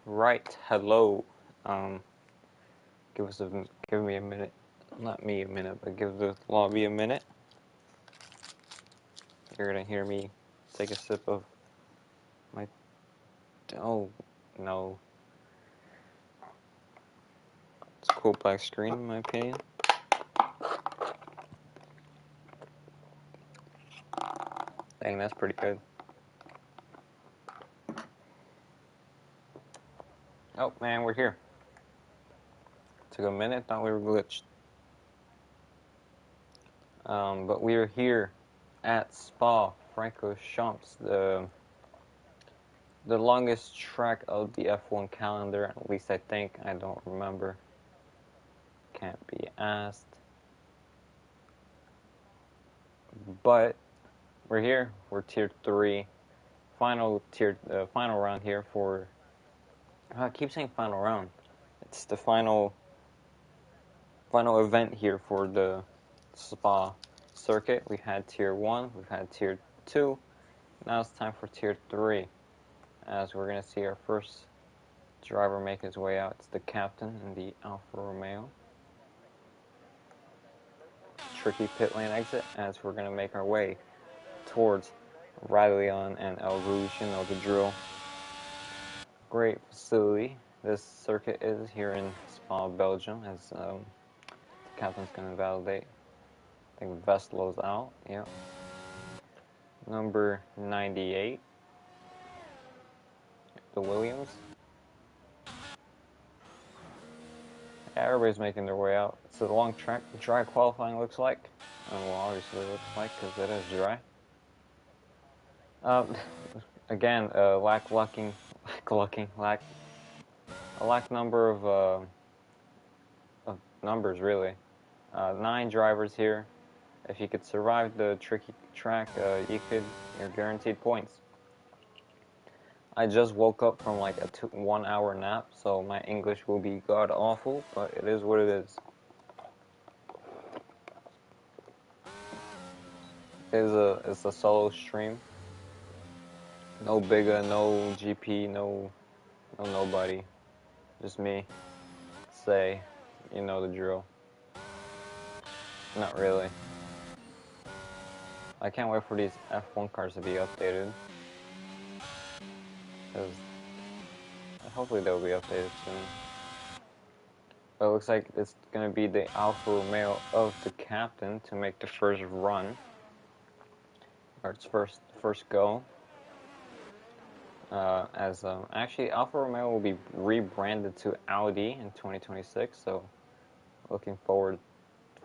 Right, hello. Give me a minute. Not me a minute, but give the lobby a minute. You're gonna hear me take a sip of my. Oh no, it's a cool black screen in my opinion. Dang, that's pretty good. Oh man, we're here. Took a minute, thought we were glitched. But we are here at Spa-Francorchamps, the longest track of the F1 calendar. At least I think. I don't remember. Can't be asked. But we're here. We're tier 3. Final round here for. I keep saying final round. It's the final event here for the Spa circuit. We've had tier 1, we've had tier 2. Now it's time for tier 3, as we're gonna see our first driver make his way out. It's the captain in the Alfa Romeo. Tricky pit lane exit, as we're gonna make our way towards Raidillon and El Rouge. You know the drill. Great facility this circuit is here in Spa, Belgium, as the captain's going to validate. I think Veslo's out, yeah. Number 98, the Williams. Yeah, everybody's making their way out. It's a long track. Dry qualifying looks like. Well, obviously it looks like, because it is dry. Again, a lack number of numbers, really. 9 drivers here. If you could survive the tricky track, you're guaranteed points. I just woke up from like a 1 hour nap, so my English will be god awful, but it is what it is. It's a solo stream. No Bigga, no GP, no nobody. Just me. Say, you know the drill. Not really. I can't wait for these F1 cars to be updated. Because hopefully they'll be updated soon. But it looks like it's going to be the Alfa Romeo of the captain to make the first run. Or its first go. Actually, Alfa Romeo will be rebranded to Audi in 2026, so looking forward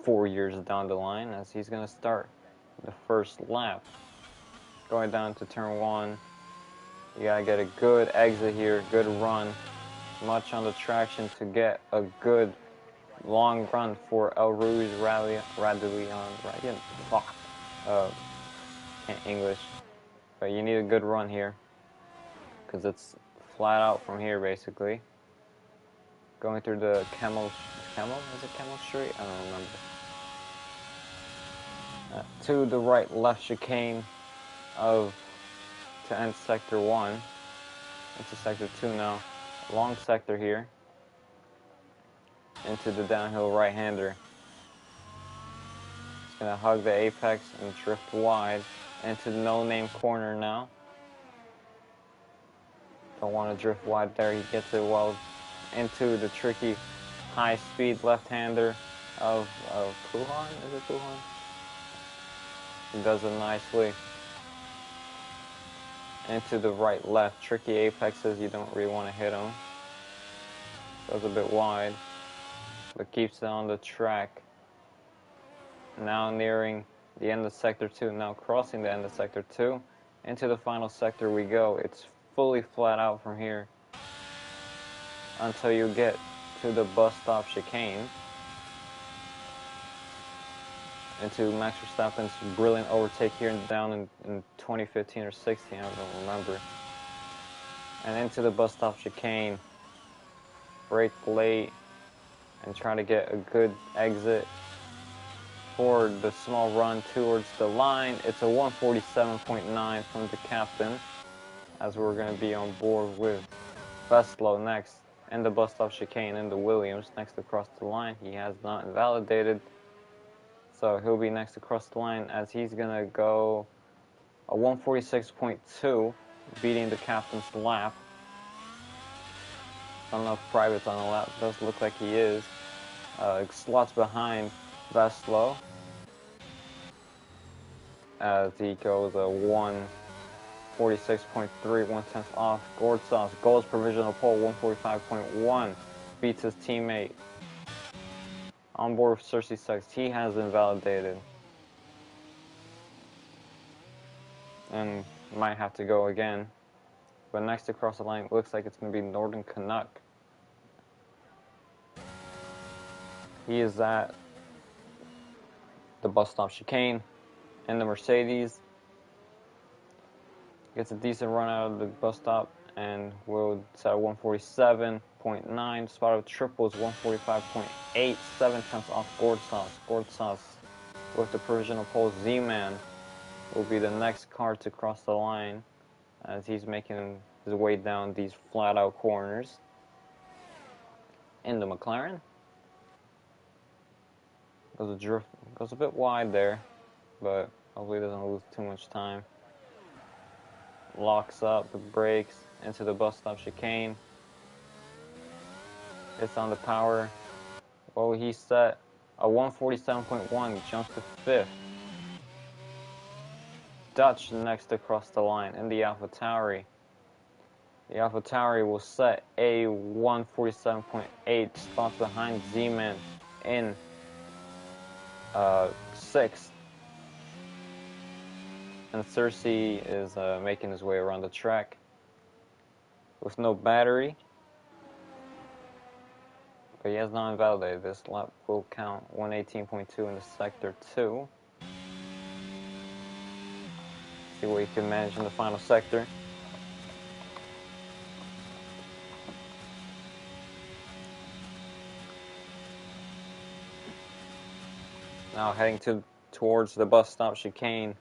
4 years down the line, as he's going to start the first lap. Going down to turn 1, you got to get a good exit here, good run, much on the traction to get a good long run for El Rouge Raidillon, can't English, but you need a good run here, because it's flat out from here, basically. Going through the Is it Camel Street? I don't remember. To the right left chicane to end sector 1. Into sector 2 now. Long sector here. Into the downhill right-hander. It's going to hug the apex and drift wide. Into the no-name corner now. Don't want to drift wide there. He gets it well into the tricky high-speed left-hander of Puhan. Is it Puhan? He does it nicely. Into the right-left. Tricky apexes. You don't really want to hit them. Goes a bit wide, but keeps it on the track. Now nearing the end of sector 2. Now crossing the end of sector 2. Into the final sector we go. It's fully flat out from here until you get to the bus stop chicane. Into Max Verstappen's brilliant overtake here down in 2015 or 16, I don't remember. And into the bus stop chicane. Brake late and try to get a good exit for the small run towards the line. It's a 147.9 from the captain, as we're going to be on board with Veslo next in the bus stop chicane in the Williams next across the line. He has not invalidated, so he'll be next across the line as he's gonna go a 146.2, beating the captain's lap. I don't know if Private's on the lap. It does look like he is. Slots behind Veslo as he goes a 146.3, 1/10 off. Gortsas goes provisional pole 145.1, beats his teammate. On board with Cersei Sykes, he has invalidated and might have to go again. But next across the line, looks like it's going to be Northern Canuck. He is at the bus stop chicane in the Mercedes. Gets a decent run out of the bus stop and will set a 147.9. Spot of triples 145.8, 7/10 off Gortsas. Gortsas with the provisional pole. Z-Man will be the next car to cross the line as he's making his way down these flat out corners in the McLaren. Goes a bit wide there, but hopefully doesn't lose too much time. Locks up the brakes into the bus stop chicane. It's on the power. Well, he set a 147.1, jumps to 5th. Dutch next across the line in the AlphaTauri. The AlphaTauri will set a 147.8, spots behind Z-Man in 6th. And Cersei is making his way around the track with no battery. But he has not invalidated. This lap will count 118.2 in the sector 2. See what he can manage in the final sector. Now heading towards the bus stop chicane.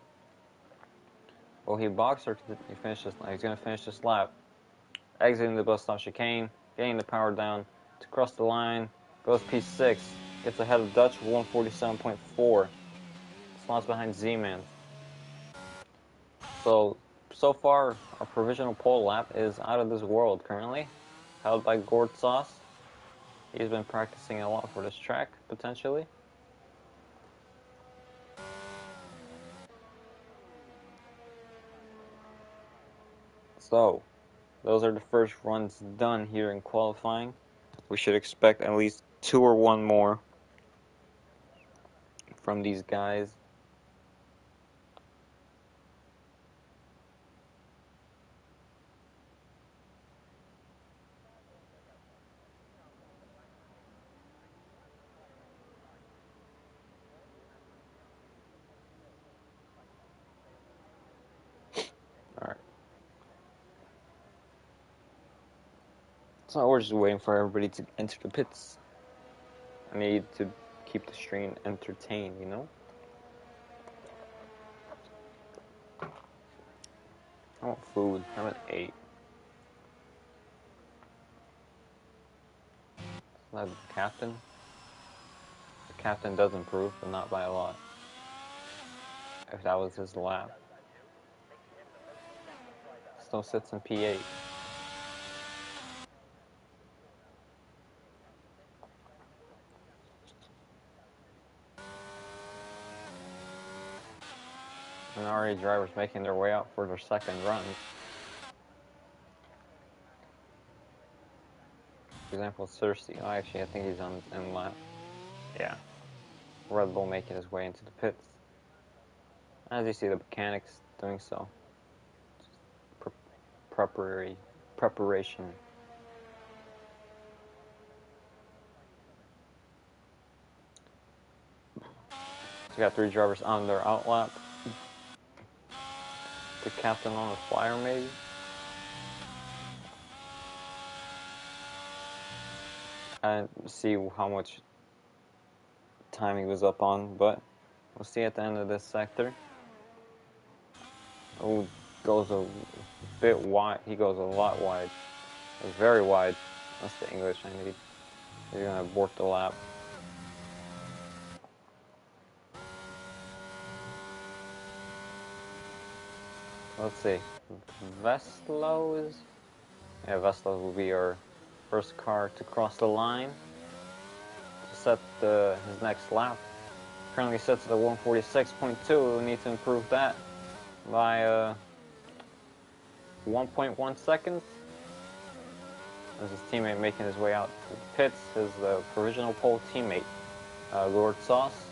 Well, he boxed or he finished this. He's going to finish this lap. Exiting the bus stop chicane, getting the power down to cross the line. Goes P6, gets ahead of Dutch with 147.4. Slots behind Z-Man. So far, our provisional pole lap is out of this world currently, held by Gortsas. He's been practicing a lot for this track, potentially. So, those are the first runs done here in qualifying. We should expect at least 2 or 1 more from these guys. Alright. So we're just waiting for everybody to enter the pits. I need to keep the stream entertained, you know? I want food. I'm at 8. That's the captain. The captain does improve, but not by a lot. If that was his lap. Still sits in P8. And already drivers making their way out for their second runs. For example, Cersei. Oh, actually, I think he's in lap. Yeah. Red Bull making his way into the pits. As you see, the mechanics doing so. Preparation. So we got 3 drivers on their outlap. The captain on the flyer, maybe. And see how much time he was up on, but we'll see at the end of this sector. Oh, goes a bit wide. He goes a lot wide. It's very wide. That's the English I need. You're gonna abort the lap. Let's see. Veslo is... Yeah, Veslo will be our first car to cross the line to set his next lap. Currently sets at 146.2. We'll need to improve that by 1.1 seconds. There's his teammate making his way out to the pits. His provisional pole teammate, Lord Sauce.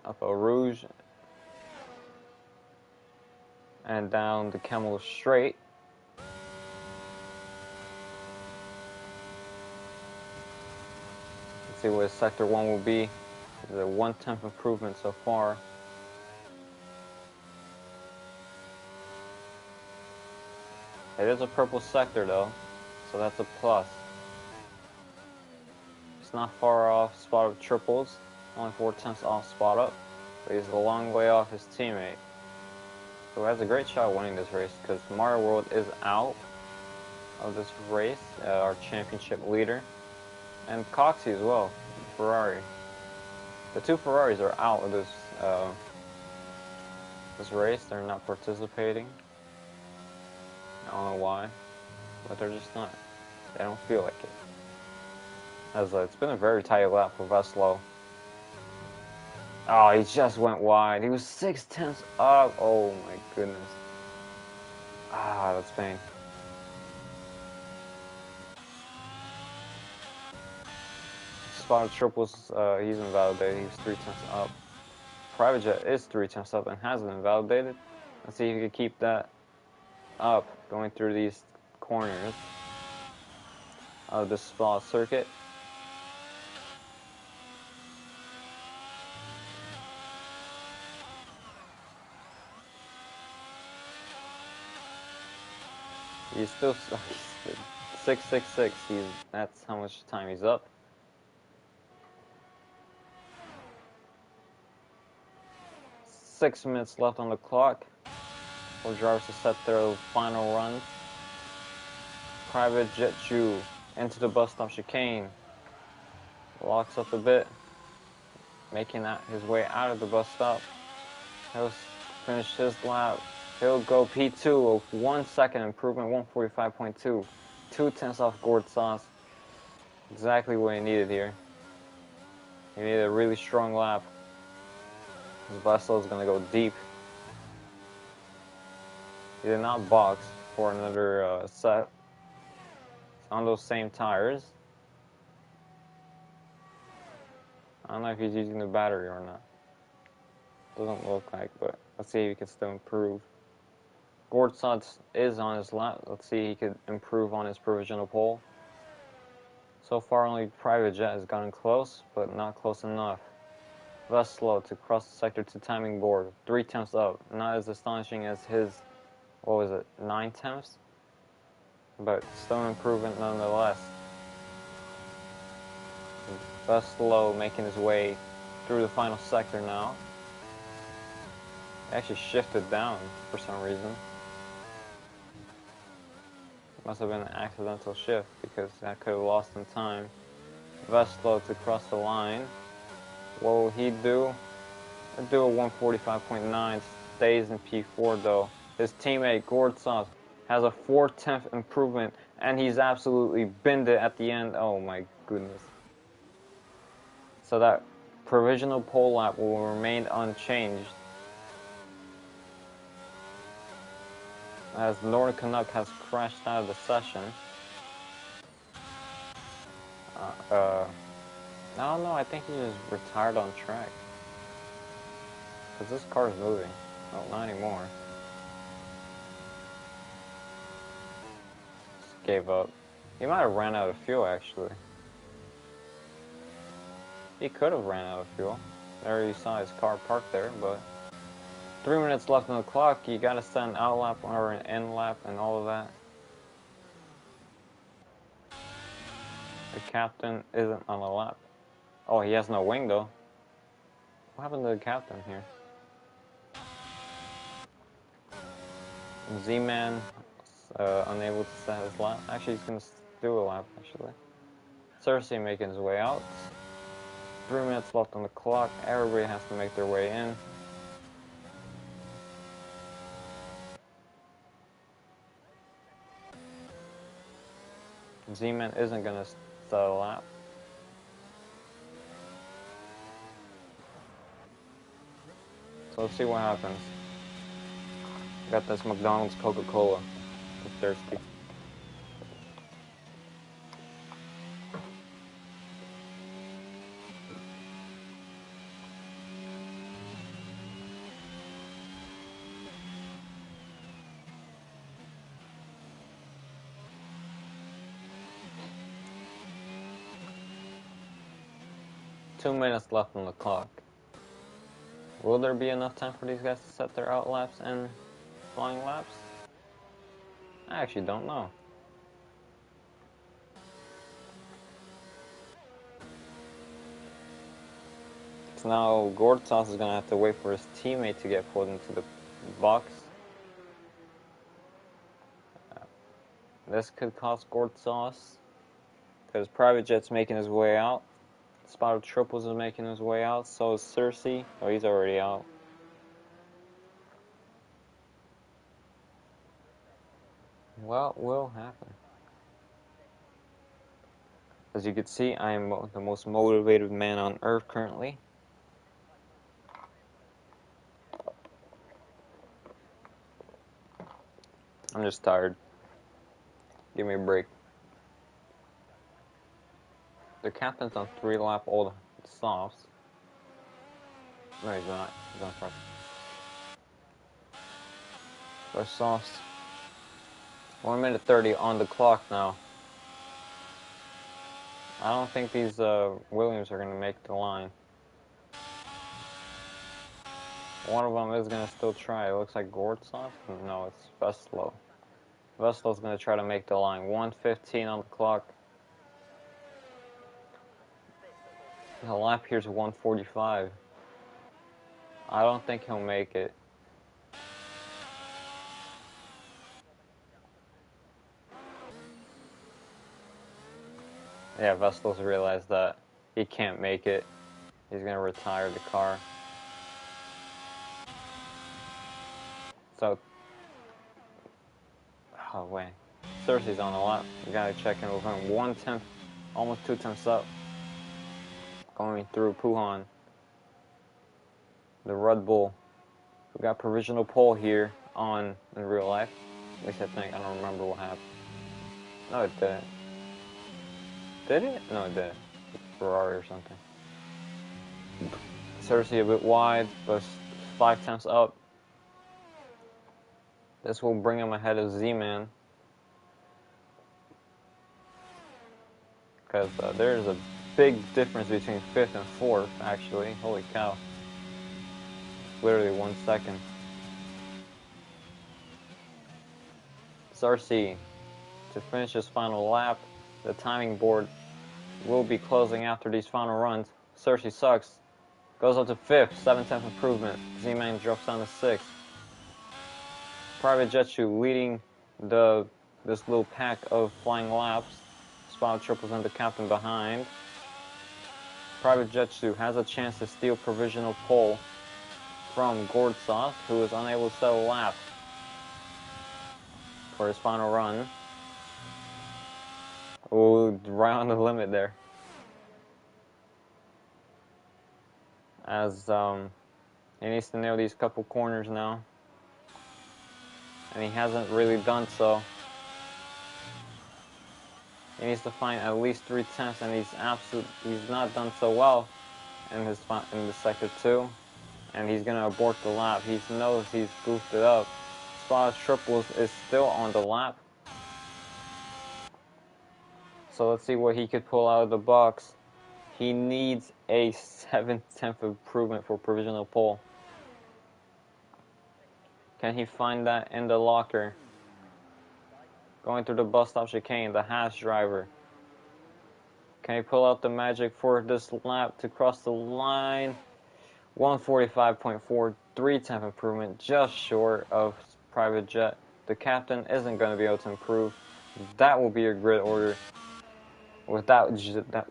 Up a Rouge. And down the Camel Straight. Let's see what Sector 1 will be. There's a 1/10 improvement so far. It is a purple sector though, so that's a plus. It's not far off spot of triples, only 4/10 off spot up, but he's a long way off his teammate. So he has a great shot at winning this race because Mario World is out of this race, our championship leader, and Coxie as well, Ferrari. The two Ferraris are out of this race. They're not participating. I don't know why, but they're just not. They don't feel like it. As it's been a very tight lap for Veslo. Oh, he just went wide. He was 6/10 up. Oh my goodness. Ah, that's pain. Spotted triples, he's invalidated. He was 3/10 up. Private Jet is 3/10 up and has been invalidated. Let's see if he can keep that up going through these corners of the spa circuit. He's still 666. That's how much time he's up. Six minutes left on the clock for drivers to set their final runs. Private Jet Jew into the bus stop chicane. Locks up a bit, making his way out of the bus stop. He'll finish his lap. He'll go P2 of 1 second improvement, 145.2. 2/10 off Gord Sauce. Exactly what he needed here. He needed a really strong lap. His Veslo is going to go deep. He did not box for another set. It's on those same tires. I don't know if he's using the battery or not. Doesn't look like, but let's see if he can still improve. Gord Sauce is on his lap. Let's see if he could improve on his provisional pole. So far, only Private Jet has gotten close, but not close enough. Veslo to cross the sector 2 timing board, 3/10 up. Not as astonishing as his, 9/10? But still an improvement nonetheless. Veslo making his way through the final sector now. He actually shifted down for some reason. Must have been an accidental shift because that could have lost him time. Veslo to cross the line. What will he do? He'll do a 145.9. Stays in P4 though. His teammate Gord Sauce has a 4/10 improvement, and he's absolutely binned it at the end. Oh my goodness. So that provisional pole lap will remain unchanged, as Northern Canuck has crashed out of the session. I don't know, I think he just retired on track. Because this car is moving. Oh, not anymore. Just gave up. He might have ran out of fuel, actually. He could have ran out of fuel. There you saw his car parked there, but 3 minutes left on the clock. You gotta set an out lap or an end lap and all of that. The captain isn't on the lap. Oh, he has no wing though. What happened to the captain here? Z-Man unable to set his lap. Actually, he's going to do a lap, actually. Cersei making his way out. 3 minutes left on the clock. Everybody has to make their way in. Z-Man isn't going to set a lap. So let's see what happens. Got this McDonald's Coca-Cola. I'm thirsty. Two minutes left on the clock. Will there be enough time for these guys to set their out laps and flying laps? I actually don't know. So now Gortsas is going to have to wait for his teammate to get pulled into the box. This could cost Gortsas because Private Jet's making his way out. Spotted Triples is making his way out. So is Cersei. Oh, he's already out. What will happen? As you can see, I am the most motivated man on earth currently. I'm just tired. Give me a break. The captain's on 3-lap old softs. No, he's not. He's on front. For softs. 1 minute 30 on the clock now. I don't think these Williams are going to make the line. One of them is going to still try. It looks like Gortsov. No, it's Veslo. Veslo's going to try to make the line. 1:15 on the clock. The lap here's 1:45. I don't think he'll make it. Yeah, Veslo's realized that he can't make it. He's going to retire the car. So, oh wait, Cersei's on a lap. You gotta check in with him. 1/10, almost 2/10 up. Going through Puhan. The Red Bull. We got provisional pole here on in real life. At least I think. I don't remember what happened. No, it didn't. Did it? No, it didn't. Ferrari or something. Cersei a bit wide, but 5/10 up. This will bring him ahead of Z-Man. Because there's a big difference between 5th and 4th, actually. Holy cow. Literally 1 second. Cersei, to finish his final lap, the timing board will be closing after these final runs. Cersei sucks. Goes up to 5th, 7/10 improvement. Z-Man drops down to 6th. Private Jetsu leading this little pack of flying laps. Spot Triples and the captain behind. Private Jetsu has a chance to steal provisional pole from Gortsov, who is unable to set a lap for his final run. Ooh, right on the limit there. As he needs to nail these couple corners now. And he hasn't really done so. He needs to find at least 3/10, and he's not done so well in the sector 2, and he's gonna abort the lap. He knows he's goofed it up. Spot Triples is still on the lap, so let's see what he could pull out of the box. He needs a 7/10 improvement for provisional pole. Can he find that in the locker? Going through the bus stop chicane, the Haas driver. Can he pull out the magic for this lap to cross the line? 1:45.4, 3/10 improvement, just short of Private Jet. the captain isn't going to be able to improve, that will be your grid order. Without that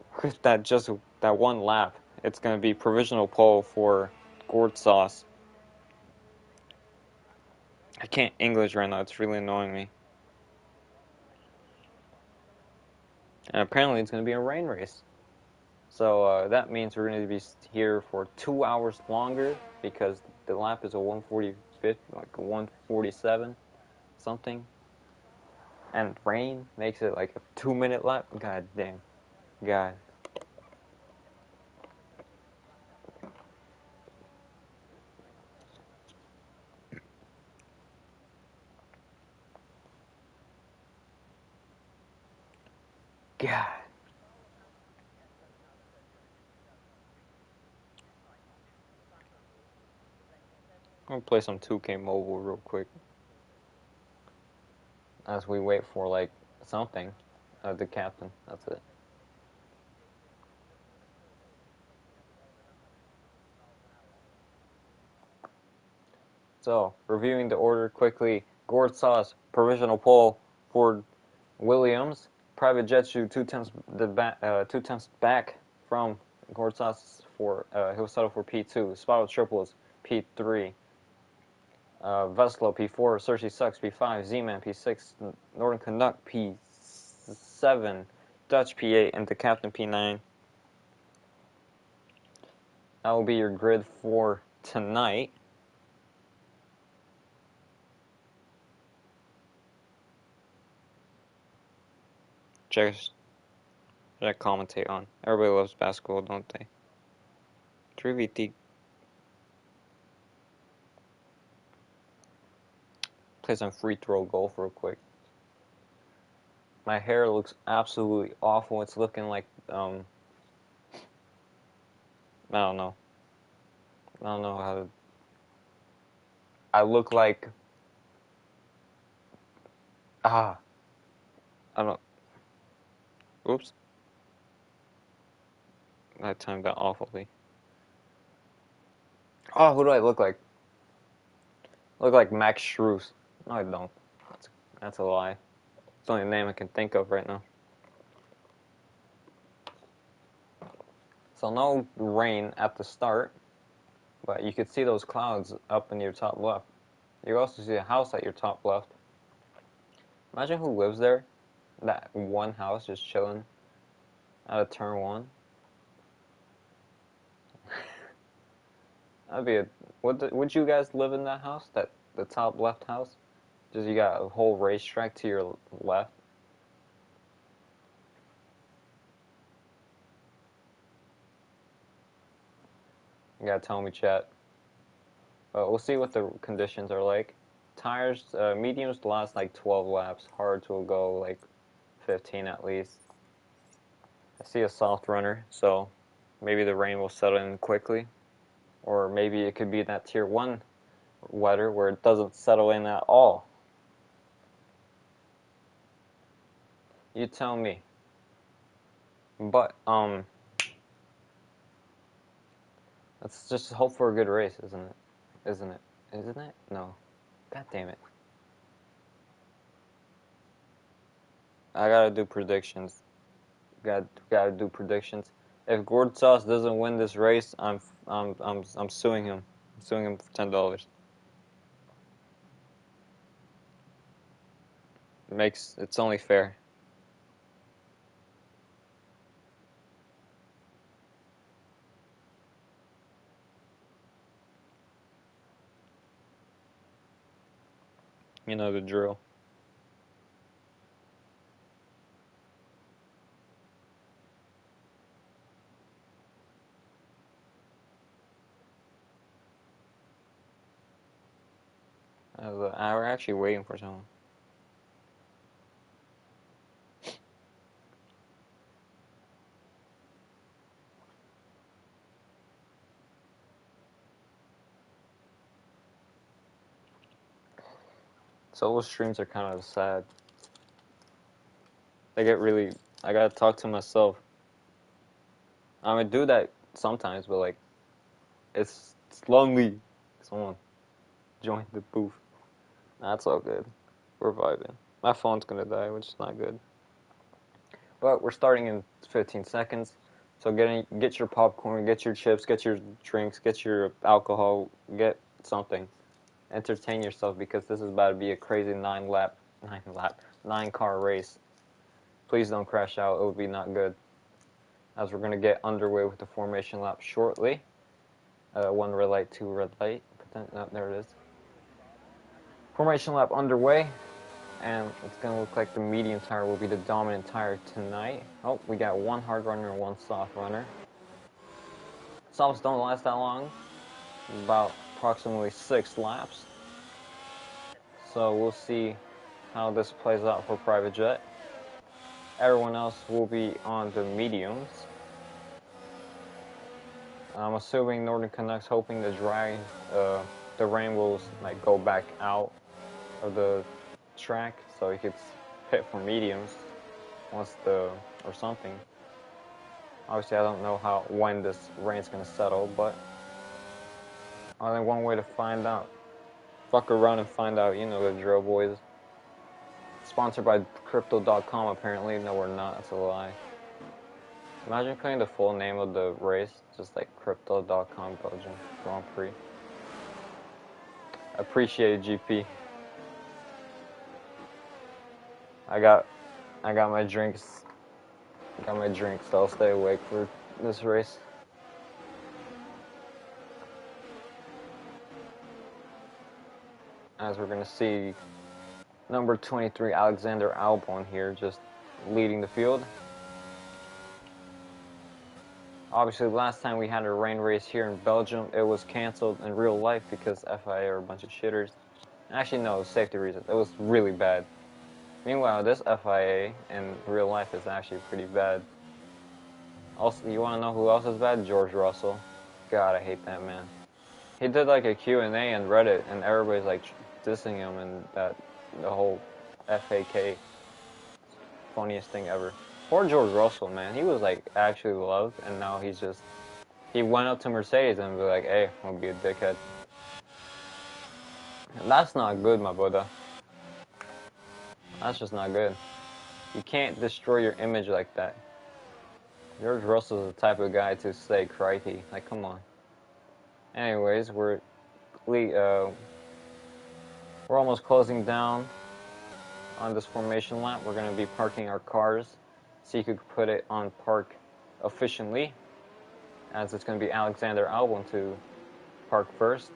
one lap, it's going to be provisional pole for gourd sauce. I can't English right now. It's really annoying me. And apparently it's going to be a rain race. So that means we're going to be here for 2 hours longer because the lap is a 145, like a 147 something. And rain makes it like a 2-minute lap. God damn. God. God. I'm going to play some 2K Mobile real quick. As we wait for like something. The captain. That's it. So, reviewing the order quickly. Gourd sauce, provisional pole for Williams. Private jet shoe, 2 tenths back from Gourd sauce for he'll settle for P2. Spotted triples, P3. Veslo P4, Cersei Sucks P5, Z-Man P6, Northern Canuck P7, Dutch P8, and the Captain P9. That will be your grid for tonight. Check that commentate on. Everybody loves basketball, don't they? 3v3. Play some free throw golf real quick. My hair looks absolutely awful. It's looking like I don't know. I don't know how to. I look like I don't. Oops. I timed that awfully. Oh, who do I look like? Look like Max Strus. No, I don't. That's a lie. It's the only name I can think of right now. So no rain at the start, but you could see those clouds up in your top left. You can also see a house at your top left. Imagine who lives there. That one house just chilling out of turn one. That'd be a. Would you guys live in that house? The top left house? Just you got a whole racetrack to your left. You gotta tell me, chat. We'll see what the conditions are like. Tires, mediums last like 12 laps. Hards will go like 15 at least. I see a soft runner, so maybe the rain will settle in quickly. Or maybe it could be that tier 1 weather where it doesn't settle in at all. You tell me. But, let's just hope for a good race, isn't it? Isn't it? Isn't it? No. God damn it. I gotta do predictions. Gotta do predictions. If Gord Sauce doesn't win this race, I'm suing him. I'm suing him for $10. It's only fair. You know the drill. We're actually waiting for someone. Solo streams are kind of sad. They get really. I gotta talk to myself. I mean, do that sometimes, but like, it's lonely. Someone join the booth. That's all good. We're vibing. My phone's gonna die, which is not good. But we're starting in 15 seconds. So get your popcorn, get your chips, get your drinks, get your alcohol, get something. Entertain yourself because this is about to be a crazy 9-car race. Please don't crash out. It would be not good. As we're gonna get underway with the formation lap shortly. 1 red light, 2 red light. No, there it is. Formation lap underway. And it's going to look like the medium tire will be the dominant tire tonight. Oh, we got 1 hard runner and 1 soft runner. Softs don't last that long. About approximately 6 laps. So we'll see how this plays out for Private Jet. Everyone else will be on the mediums. I'm assuming Northern Canucks hoping the rain will like go back out of the track so he could pit for mediums or something. Obviously I don't know when this rain's gonna settle, but only one way to find out. Fuck around and find out, you know the drill, boys. Sponsored by Crypto.com apparently. No, we're not, that's a lie. Imagine putting the full name of the race, just like Crypto.com Belgium Grand Prix. Appreciate it, GP. I got my drinks. So I'll stay awake for this race. As we're gonna see number 23 Alexander Albon here just leading the field. Obviously, last time we had a rain race here in Belgium, it was canceled in real life because FIA are a bunch of shitters. Actually, no, it was safety reasons. It was really bad. Meanwhile, this FIA in real life is actually pretty bad. Also, you want to know who else is bad? George Russell. God, I hate that man. He did like a Q&A on Reddit, and everybody's like dissing him and the whole FAK. Funniest thing ever. Poor George Russell, man. He was like actually loved, and now he went up to Mercedes and be like, hey, I'm gonna be a dickhead. And that's not good, my brother. That's just not good. You can't destroy your image like that. George Russell's the type of guy to say crikey. Like, come on. Anyways, we're almost closing down on this formation lap. We're going to be parking our cars so you could put it on park efficiently, as it's going to be Alexander Albon to park first,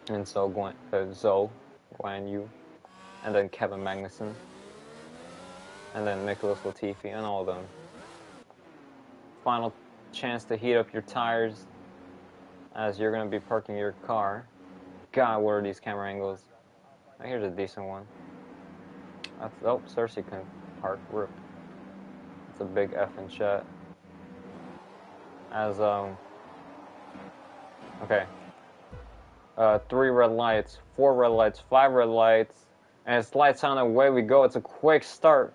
and so Guan Yu, and then Kevin Magnussen, and then Nicholas Latifi, and all of them. Final chance to heat up your tires as you're going to be parking your car. God, what are these camera angles? Oh, here's a decent one. Oh, Cersei can park. Rip. It's a big F in chat. As, okay. 3 red lights, 4 red lights, 5 red lights, and it's lights on, away we go. It's a quick start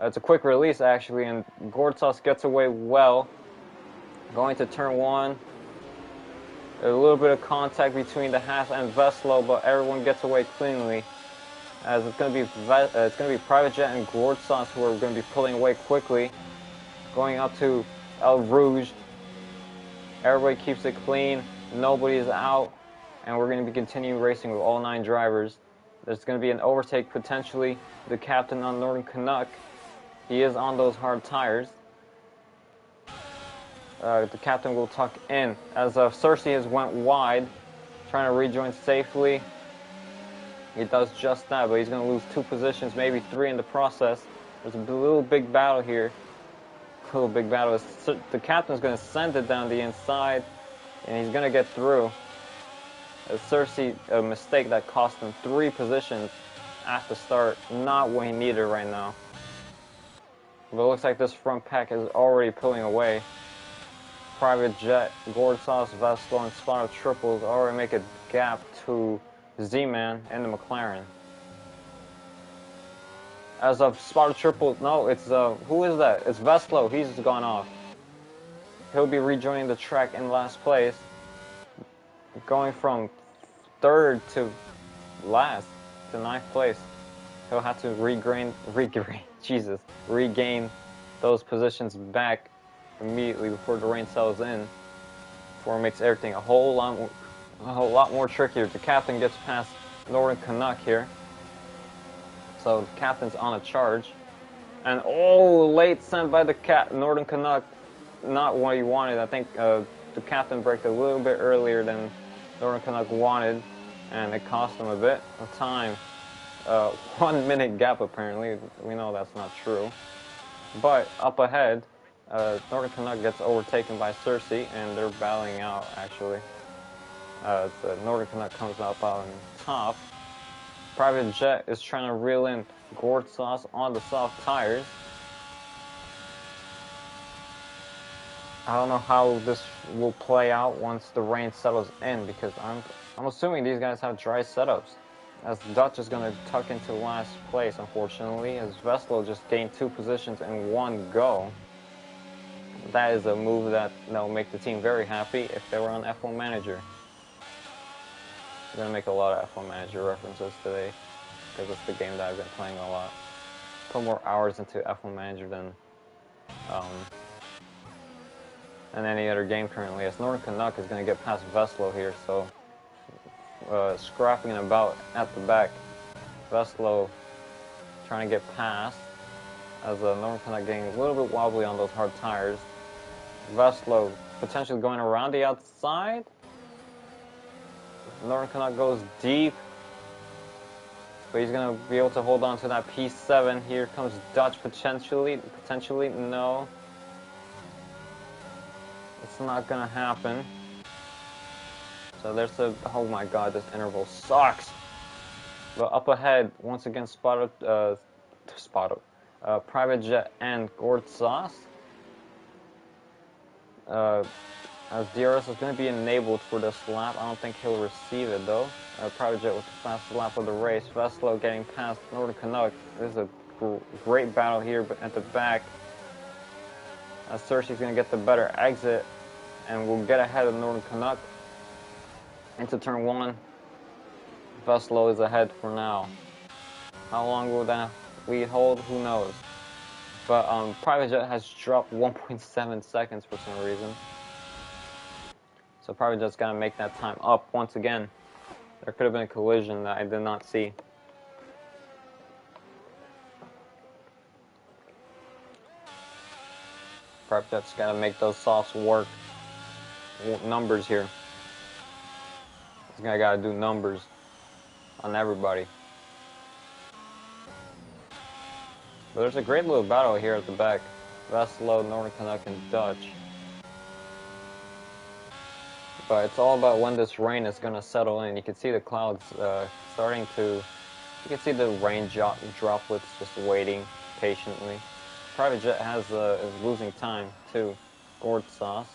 it's a quick release actually, and Gortsas gets away well. Going to turn 1. A little bit of contact between the Haas and Veslo, but everyone gets away cleanly. As it's going to be Private Jet and Gortsas who are going to be pulling away quickly. Going up to El Rouge. Everybody keeps it clean. Nobody's out. And we're going to be continuing racing with all 9 drivers. There's going to be an overtake potentially. The captain on Northern Canuck. He is on those hard tires. The captain will tuck in as Cersei has went wide, trying to rejoin safely. He does just that, but he's going to lose 2 positions, maybe 3 in the process. There's a little big battle here. Little big battle. The captain's going to send it down the inside, and he's going to get through. Cersei, a mistake that cost him 3 positions at the start. Not what he needed right now. But it looks like this front pack is already pulling away. Private Jet, Gortsas, Veslo, and Spot of Triples already make a gap to Z-Man and the McLaren. As of Spot of Triples, no, it's who is that? It's Veslo. He's gone off. He'll be rejoining the track in last place, going from 3rd to last. to 9th place. He'll have to regain those positions back immediately before the rain settles in, before it makes everything a whole lot more trickier. The captain gets past Northern Canuck here, so the captain's on a charge, and late sent by the Northern Canuck, not what he wanted. I think the captain braked a little bit earlier than Northern Canuck wanted, and it cost him a bit of time. 1 minute gap apparently. We know that's not true. But up ahead, Northern Canuck gets overtaken by Cersei, and they're battling out actually. The Northern Canuck comes up on top. Private Jet is trying to reel in gourd sauce on the soft tires. I don't know how this will play out once the rain settles in, because I'm assuming these guys have dry setups, as Dutch is going to tuck into last place, unfortunately, as Veslo just gained 2 positions in one go. That is a move that'll make the team very happy if they were on F1 Manager. I'm going to make a lot of F1 Manager references today, because it's the game that I've been playing a lot. Put more hours into F1 Manager than any other game currently, as Northern Canuck is going to get past Veslo here, so scrapping about at the back. Veslo trying to get past, as Northern Canuck getting a little bit wobbly on those hard tires. Veslo potentially going around the outside. Northern Canuck goes deep, but he's going to be able to hold on to that P7. Here comes Dutch potentially, no. It's not going to happen. So there's oh my god, this interval sucks. But up ahead, once again, Private Jet and Gourd Sauce. As DRS is going to be enabled for this lap. I don't think he'll receive it though. Private Jet with the fastest lap of the race. Veslo getting past Northern Canuck. This is a great battle here, but at the back, as Cersei's going to get the better exit, and we'll get ahead of Northern Canuck into turn 1. Veslo is ahead for now. How long will that lead hold? Who knows? But Private Jet has dropped 1.7 seconds for some reason. So Private Jet's got to make that time up once again. There could have been a collision that I did not see. Private Jet's got to make those softs work. Numbers here. This guy got to do numbers on everybody. But there's a great little battle here at the back. Veslo, Northern Canuck, and Dutch. But it's all about when this rain is going to settle in. You can see the clouds starting to... You can see the rain droplets just waiting patiently. Private Jet is losing time too. Gourd Sauce.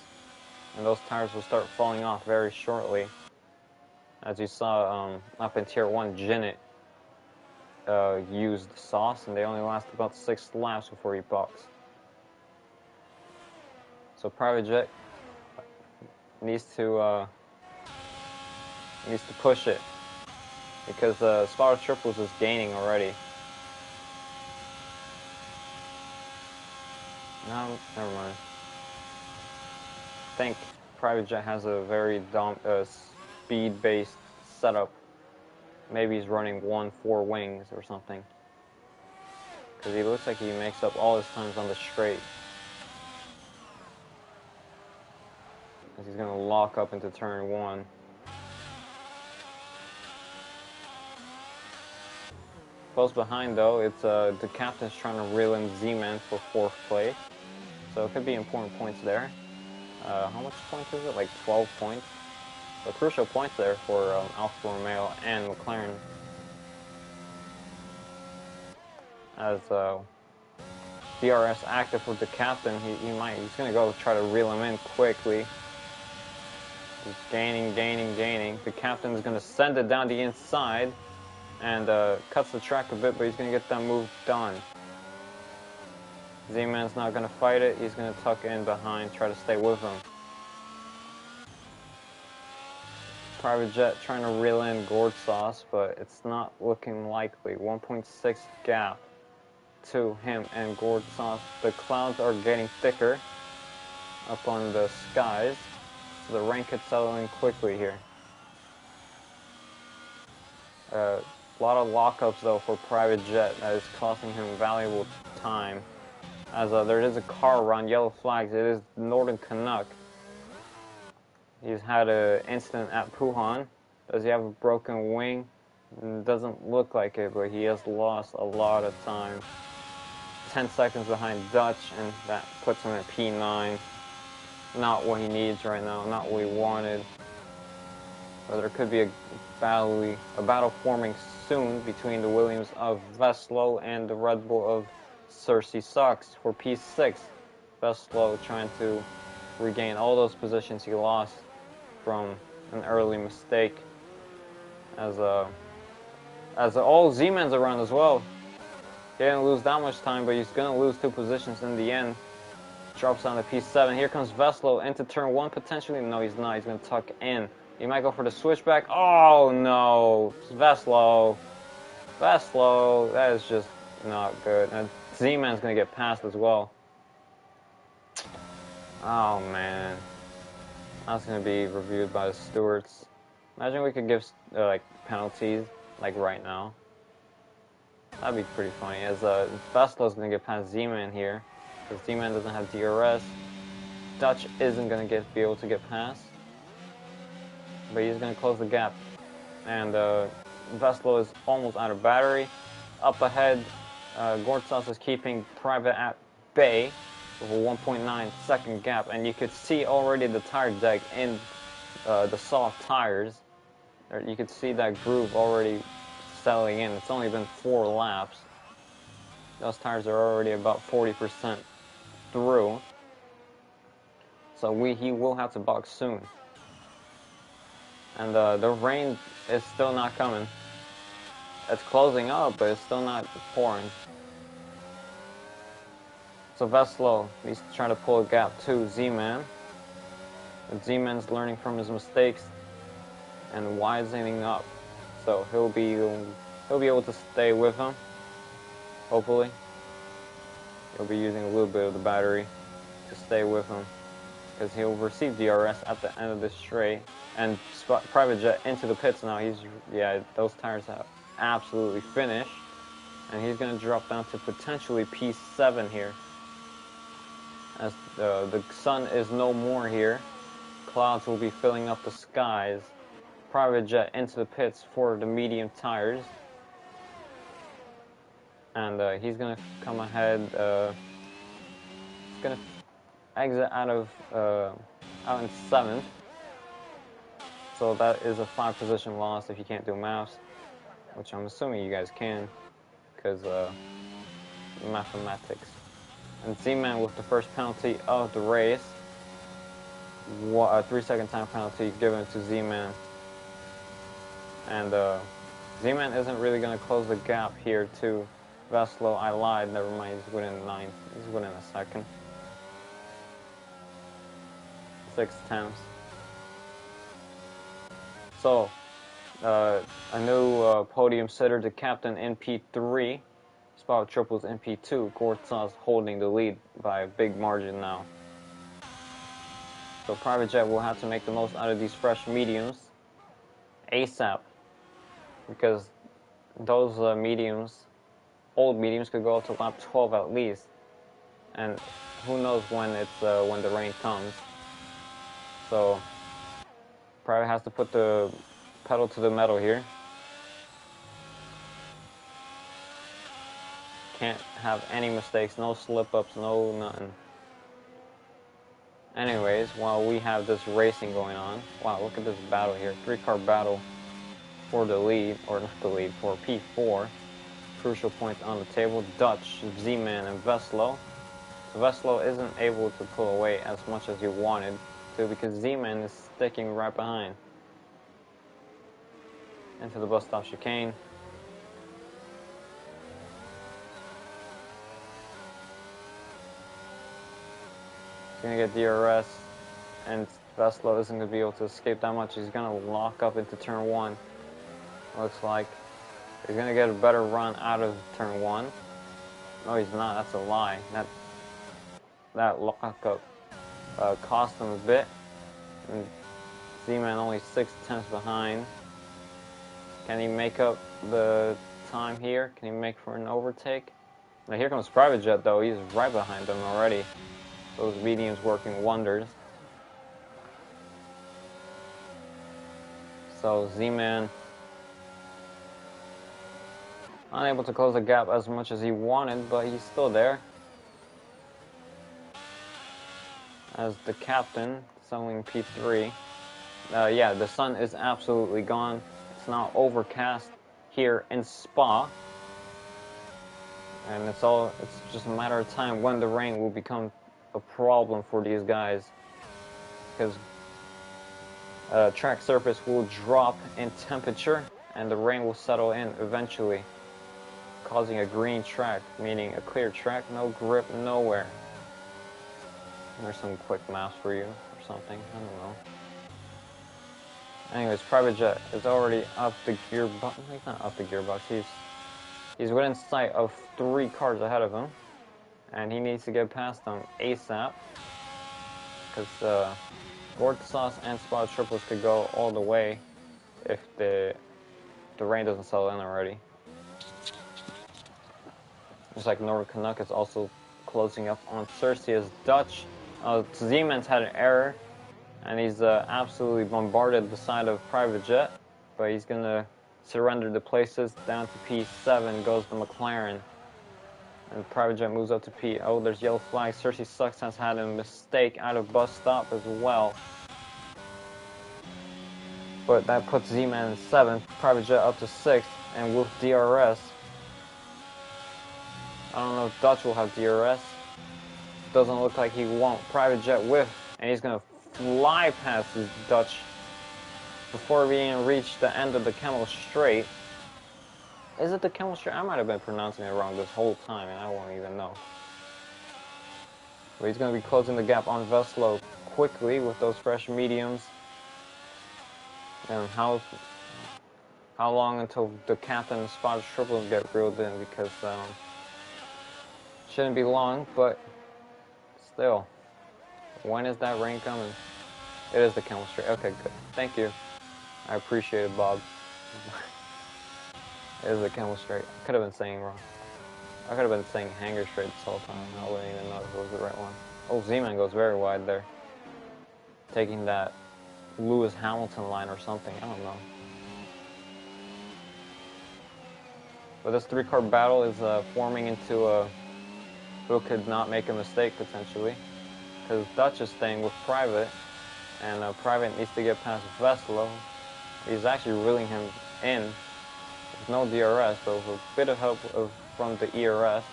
And those tires will start falling off very shortly. As you saw up in Tier 1, Zenith used sauce, and they only last about 6 laps before he bucks. So Private Jet needs to push it, because Spotter Triples is gaining already. No, never mind. I think Private Jet has a very speed-based setup. Maybe he's running 1-4 wings or something, because he looks like he makes up all his times on the straight. Because he's going to lock up into turn 1. Close behind though, it's the captain's trying to reel in Z-Man for 4th place, so it could be important points there. How much points is it? Like 12 points. So crucial points there for Alfa Romeo and McLaren. As DRS active with the captain, he's going to go try to reel him in quickly. He's gaining. The captain is going to send it down the inside and cuts the track a bit, but he's going to get that move done. Z-Man's not going to fight it. He's going to tuck in behind, try to stay with him. Private Jet trying to reel in Gourd Sauce, but it's not looking likely. 1.6 gap to him and Gourd Sauce. The clouds are getting thicker up on the skies, so the rain could settle in quickly here. A lot of lockups though for Private Jet. That is costing him valuable time. As there is a car around yellow flags. It is Northern Canuck. He's had an incident at Puhan. Does he have a broken wing? Doesn't look like it, but he has lost a lot of time. 10 seconds behind Dutch, and that puts him at P9. Not what he needs right now, not what he wanted. But there could be a battle forming soon between the Williams of Veslo and the Red Bull of Cersei Sucks for P6. Veslo trying to regain all those positions he lost from an early mistake. As all Z-Men's around as well. He didn't lose that much time, but he's gonna lose 2 positions in the end. Drops down to P7. Here comes Veslo into turn 1 potentially. No, he's not. He's gonna tuck in. He might go for the switchback. Oh no, Veslo. Veslo, that is just not good. And Z-Man's gonna get passed as well. Oh man, that's gonna be reviewed by the stewards. Imagine we could give like penalties like right now. That'd be pretty funny. As Veslo's gonna get past Z-Man here, because Z-Man doesn't have DRS. Dutch isn't gonna be able to get past, but he's gonna close the gap. And Veslo is almost out of battery. Up ahead, Gortsas is keeping Private at bay with a 1.9 second gap, and you could see already the tire deck in the soft tires. You could see that groove already settling in. It's only been 4 laps. Those tires are already about 40% through. So he will have to box soon. And the rain is still not coming. It's closing up, but it's still not pouring. So Veslo needs to try to pull a gap to Z-Man. Z-Man's learning from his mistakes and wisening up. So he'll be able to stay with him. Hopefully, he'll be using a little bit of the battery to stay with him, because he'll receive DRS at the end of this straight. And Private Jet into the pits now. Those tires have absolutely finished, and he's going to drop down to potentially P7 here. As the sun is no more here, clouds will be filling up the skies. Private Jet into the pits for the medium tires, and he's going to come ahead. He's going to exit out in 7th. So that is a 5 position loss if you can't do maths, which I'm assuming you guys can, because mathematics. And Z-Man with the first penalty of the race. A 3-second time penalty given to Z-Man. And Z-Man isn't really going to close the gap here to Veslo. I lied, never mind, he's winning 9th. He's winning a second. 6/10. So, a new podium sitter to captain in P3. Spot triples in P2. Gortsas holding the lead by a big margin now. So Private Jet will have to make the most out of these fresh mediums ASAP, because those old mediums could go up to lap 12 at least, and who knows when the rain comes. So Private has to put the pedal to the metal here. Can't have any mistakes, no slip-ups, no nothing. Anyways, while we have this racing going on, wow, look at this battle here. 3-car battle for the lead, or not the lead, for P4. Crucial points on the table. Dutch, Z-Man, and Veslo. So Veslo isn't able to pull away as much as he wanted to, because Z-Man is sticking right behind. Into the bus stop chicane. He's gonna get DRS, and Veslo isn't going to be able to escape that much. He's going to lock up into turn 1. Looks like he's going to get a better run out of turn 1. No, he's not. That's a lie. That lockup cost him a bit. And Z-Man only 6/10 behind. Can he make up the time here? Can he make for an overtake? Now here comes Private Jet though. He's right behind him already. Those mediums working wonders. So Z-Man unable to close the gap as much as he wanted, but he's still there. As the captain, selling P3. Yeah, the sun is absolutely gone. It's now overcast here in Spa. And it's just a matter of time when the rain will become a problem for these guys. Because track surface will drop in temperature and the rain will settle in eventually, causing a green track, meaning a clear track, no grip, nowhere. There's some quick maps for you or something, I don't know. Anyways, Private Jet is already up the gearbox. He's not up the gearbox, he's within sight of 3 cars ahead of him. And he needs to get past them ASAP. Because Board Sauce and Spot Triples could go all the way if the rain doesn't settle in already. Just like Norwood Canuck is also closing up on Cersei as Dutch. Z-Man's had an error, and he's absolutely bombarded the side of Private Jet, but he's going to surrender the places. Down to P7 goes the McLaren, and Private Jet moves up to P. Oh, there's yellow flags. Cersei Sucks has had a mistake out of bus stop as well. But that puts Z-Man in 7th, Private Jet up to 6th, and with DRS, I don't know if Dutch will have DRS. Doesn't look like he won't. Private Jet whiff, and he's going to fly past his Dutch before we even reach the end of the Camel Straight. Is it the Camel Straight? I might have been pronouncing it wrong this whole time, and I won't even know. But he's going to be closing the gap on Veslo quickly with those fresh mediums. And how long until the captain and Spot Triples get reeled in? Because shouldn't be long, but still. When is that rain coming? It is the Camel Straight. Okay, good. Thank you. I appreciate it, Bob. It is the Camel Straight. I could have been saying wrong. I could have been saying Hanger Straight this whole time. I wouldn't even know if it was the right one. Oh, Z-Man goes very wide there. Taking that Lewis Hamilton line or something. I don't know. But this 3-car battle is forming into a who could not make a mistake potentially. Because Dutch is staying with Private, and Private needs to get past Veslo. He's actually reeling him in with no DRS, but with a bit of help from the ERS.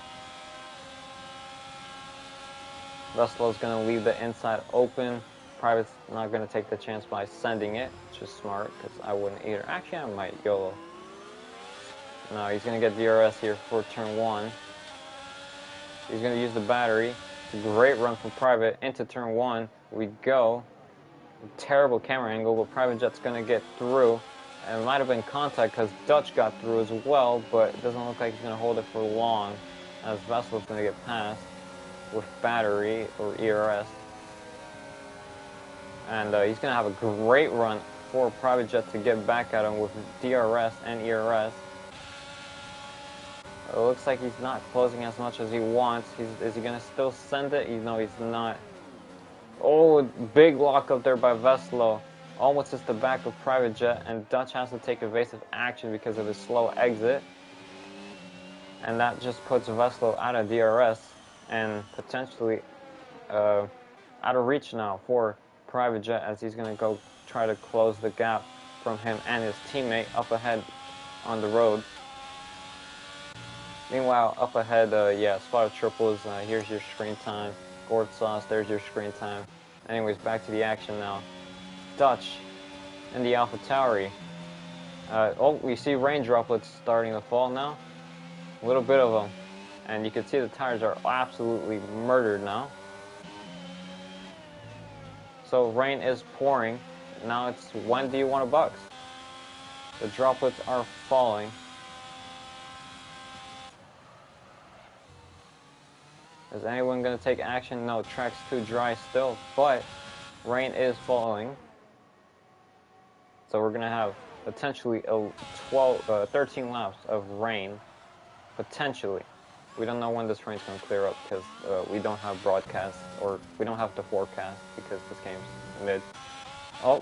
Veslo's going to leave the inside open. Private's not going to take the chance by sending it, which is smart, because I wouldn't either. Actually, I might YOLO. No, he's going to get DRS here for turn 1. He's going to use the battery. It's a great run from Private into turn 1. We go. Terrible camera angle, but Private Jet's going to get through. And it might have been contact because Dutch got through as well, but it doesn't look like he's going to hold it for long, as Veslo's going to get past with battery or ERS. And he's going to have a great run for Private Jet to get back at him with DRS and ERS. It looks like he's not closing as much as he wants. Is he going to still send it? No, he's not. Oh, big lock up there by Veslo. Almost hits the back of Private Jet, and Dutch has to take evasive action because of his slow exit. And that just puts Veslo out of DRS and potentially out of reach now for Private Jet, as he's going to go try to close the gap from him and his teammate up ahead on the road. Meanwhile, up ahead, yeah, Spotted Triples, here's your screen time. Gourd Sauce, there's your screen time. Anyways, back to the action now. Dutch in the AlphaTauri. Oh, we see rain droplets starting to fall now. A little bit of them. And you can see the tires are absolutely murdered now. So rain is pouring. Now it's when do you want a box? The droplets are falling. Is anyone going to take action? No, track's too dry still, but rain is falling. So we're going to have potentially 13 laps of rain. Potentially. We don't know when this rain's going to clear up because we don't have broadcast, or we don't have the forecast because this game's mid. Oh,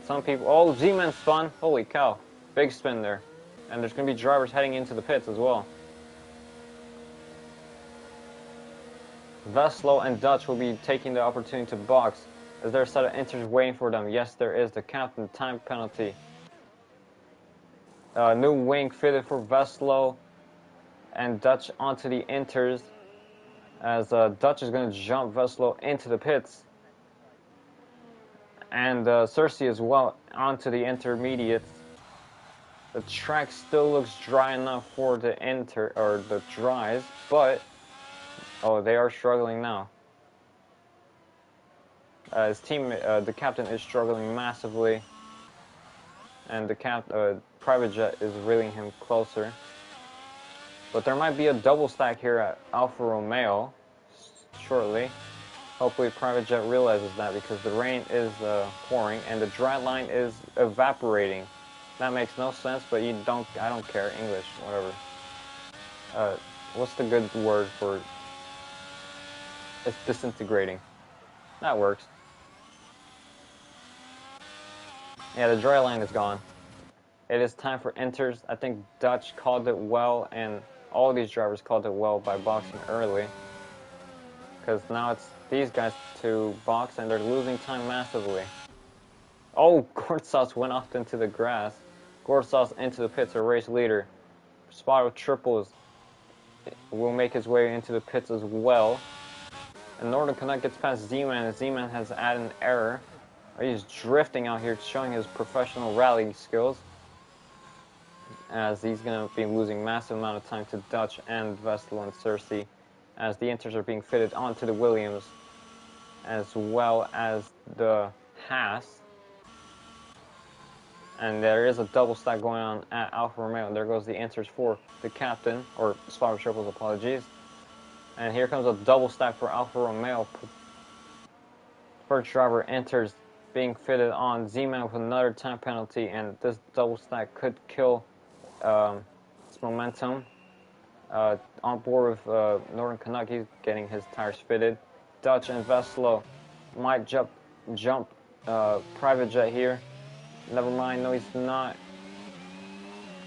some people. Oh, Z-Man spun. Holy cow. Big spin there. And there's going to be drivers heading into the pits as well. Veslo and Dutch will be taking the opportunity to box. Is there a set of inters waiting for them? Yes, there is. The captain time penalty. New wing fitted for Veslo and Dutch onto the inters, as Dutch is going to jump Veslo into the pits. And Cersei as well onto the intermediates. The track still looks dry enough for the the dries, but oh, they are struggling now. His team, the captain, is struggling massively, and the private jet is reeling him closer. But there might be a double stack here at Alfa Romeo shortly. Hopefully Private Jet realizes that, because the rain is pouring and the dry line is evaporating. That makes no sense, but I don't care. English, whatever. What's the good word for it? It's disintegrating. That works. Yeah, the dry line is gone. It is time for inters. I think Dutch called it well, and all these drivers called it well by boxing early. Because now it's these guys to box, and they're losing time massively. Oh, Gortsas went off into the grass. Gortsas into the pits, a race leader. Spot of triples will make his way into the pits as well. And Northern Canuck gets past Z-Man, and Z-Man has added an error. He's drifting out here, showing his professional rally skills, as he's going to be losing massive amount of time to Dutch and Vestel and Cersei, as the inters are being fitted onto the Williams, as well as the Haas. And there is a double stack going on at Alfa Romeo. There goes the inters for the captain, or spot of triples, apologies. And here comes a double stack for Alfa Romeo. First driver enters being fitted on. Z-Man with another time penalty, and this double stack could kill its momentum. On board with Northern Canuck, he's getting his tires fitted. Dutch and Veslo might jump Private Jet here. Never mind, no he's not.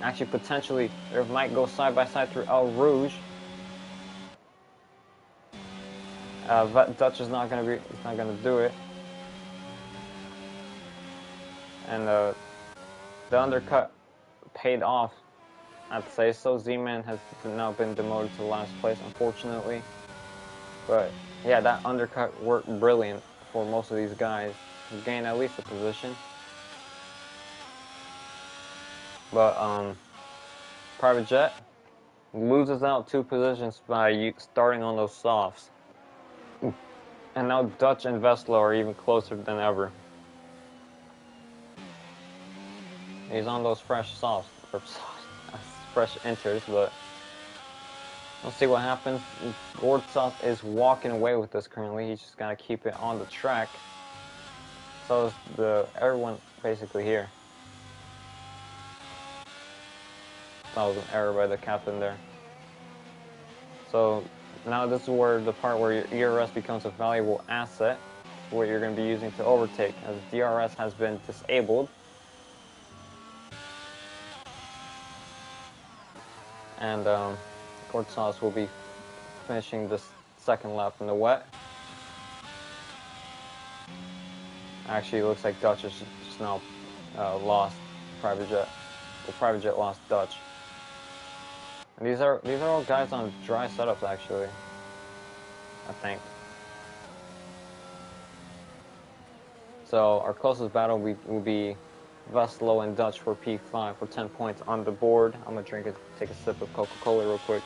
Actually, potentially, they might go side by side through El Rouge. Dutch is not gonna do it. And the undercut paid off, I'd say so. Z-Man has now been demoted to last place, unfortunately. But yeah, that undercut worked brilliant for most of these guys to gain at least a position. But Private Jet loses out 2 positions by starting on those softs. And now Dutch and Veslo are even closer than ever. He's on those fresh softs, or fresh inters, but we'll see what happens. Gortsov is walking away with this currently. He's just got to keep it on the track. So is everyone basically here. That was an error by the captain there. So now this is where the part where your ERS becomes a valuable asset, what you're going to be using to overtake, as DRS has been disabled. And Gortsas will be finishing this second lap in the wet. Actually, it looks like Dutch has just now lost Private Jet. The Private Jet lost Dutch. And these are all guys on dry setups, actually, I think. So our closest battle will be Veslo and Dutch for P5 for 10 points on the board. I'm gonna take a sip of Coca-Cola real quick.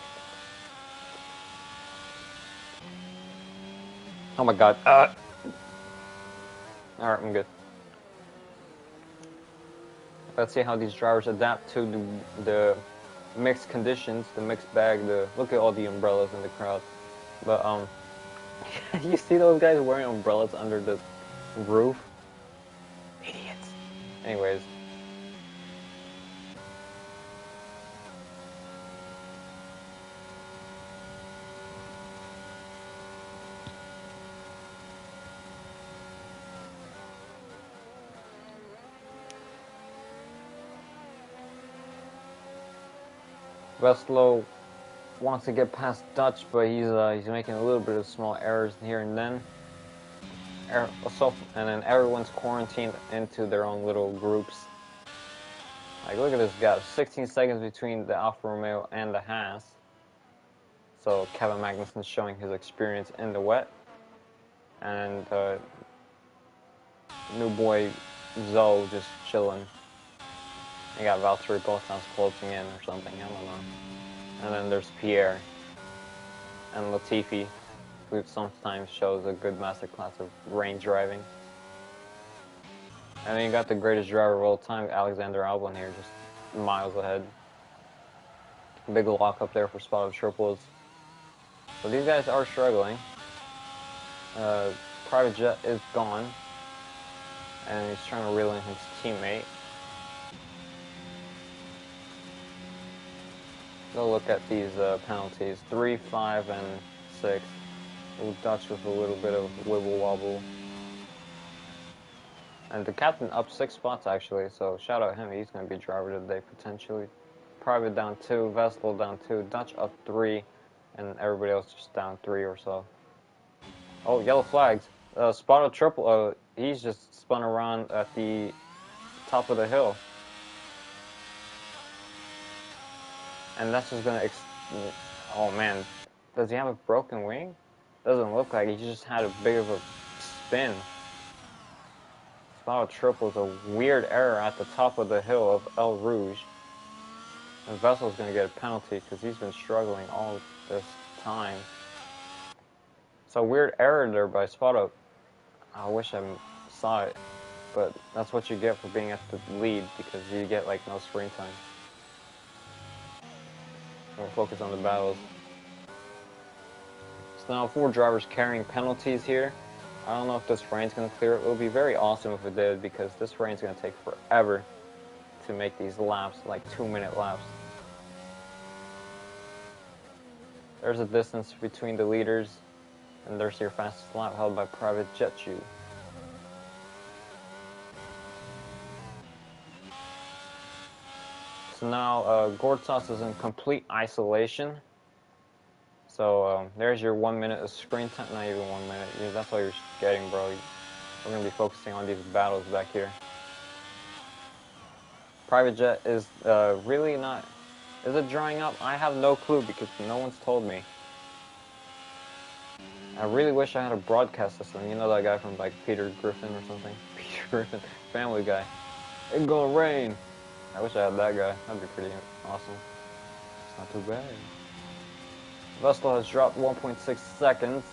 Oh my god. Alright, I'm good. Let's see how these drivers adapt to the mixed conditions, the mixed bag. Look at all the umbrellas in the crowd. But you see those guys wearing umbrellas under the roof? Idiots. Anyways. Veslo wants to get past Dutch, but he's making a little bit of small errors here and then. And then everyone's quarantined into their own little groups. Like, look at this gap. 16 seconds between the Alfa Romeo and the Haas. So Kevin Magnussen's showing his experience in the wet. And new boy Zoe just chilling. You got Valtteri Bottas floating in or something, I don't know. And then there's Pierre and Latifi, who sometimes shows a good masterclass of range driving. And then you got the greatest driver of all time, Alexander Albon here, just miles ahead. Big lock up there for spot of triples. So these guys are struggling. Private Jet is gone, and he's trying to reel in his teammate. Go look at these penalties. 3, 5, and 6. Dutch with a little bit of wibble wobble. And the captain up 6 spots actually, so shout out him. He's going to be driver today potentially. Private down 2, Vestel down 2, Dutch up 3, and everybody else just down 3 or so. Oh, yellow flags. Spot of triple. He's just spun around at the top of the hill. And that's just gonna oh man, does he have a broken wing? Doesn't look like it. He just had a big of a spin. Spot of triple is a weird error at the top of the hill of El Rouge. And Vessel's gonna get a penalty because he's been struggling all this time. So weird error there by Spot. I wish I saw it, but that's what you get for being at the lead because you get like no screen time. We'll focus on the battles. So now 4 drivers carrying penalties here. I don't know if this rain's going to clear it. It would be very awesome if it did because this rain's going to take forever to make these laps, like 2-minute laps. There's a distance between the leaders, and there's your fastest lap held by Private Jet Shoe. So now Gortsas is in complete isolation. So there's your 1 minute of screen time. Not even 1 minute. That's all you're getting, bro. We're going to be focusing on these battles back here. Private Jet is really not... Is it drying up? I have no clue because no one's told me. I really wish I had a broadcast system. You know that guy from like Peter Griffin or something? Peter Griffin, Family Guy. It's gonna rain. I wish I had that guy. That'd be pretty awesome. It's not too bad. Vestel has dropped 1.6 seconds.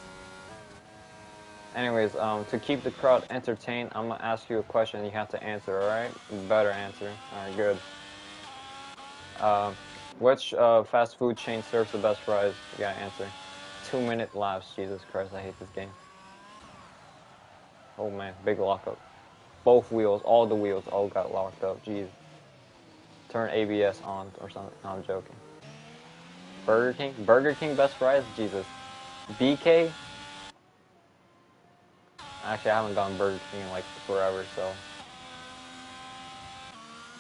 Anyways, to keep the crowd entertained, I'm gonna ask you a question. You have to answer, alright? You better answer. Alright, good. Which fast food chain serves the best fries? You gotta answer. 2-minute laps. Jesus Christ, I hate this game. Oh man, big lockup. Both wheels, all the wheels, all got locked up. Jeez. Turn ABS on or something. No, I'm joking. Burger King? Burger King best fries? Jesus. BK? Actually, I haven't gone Burger King in like forever, so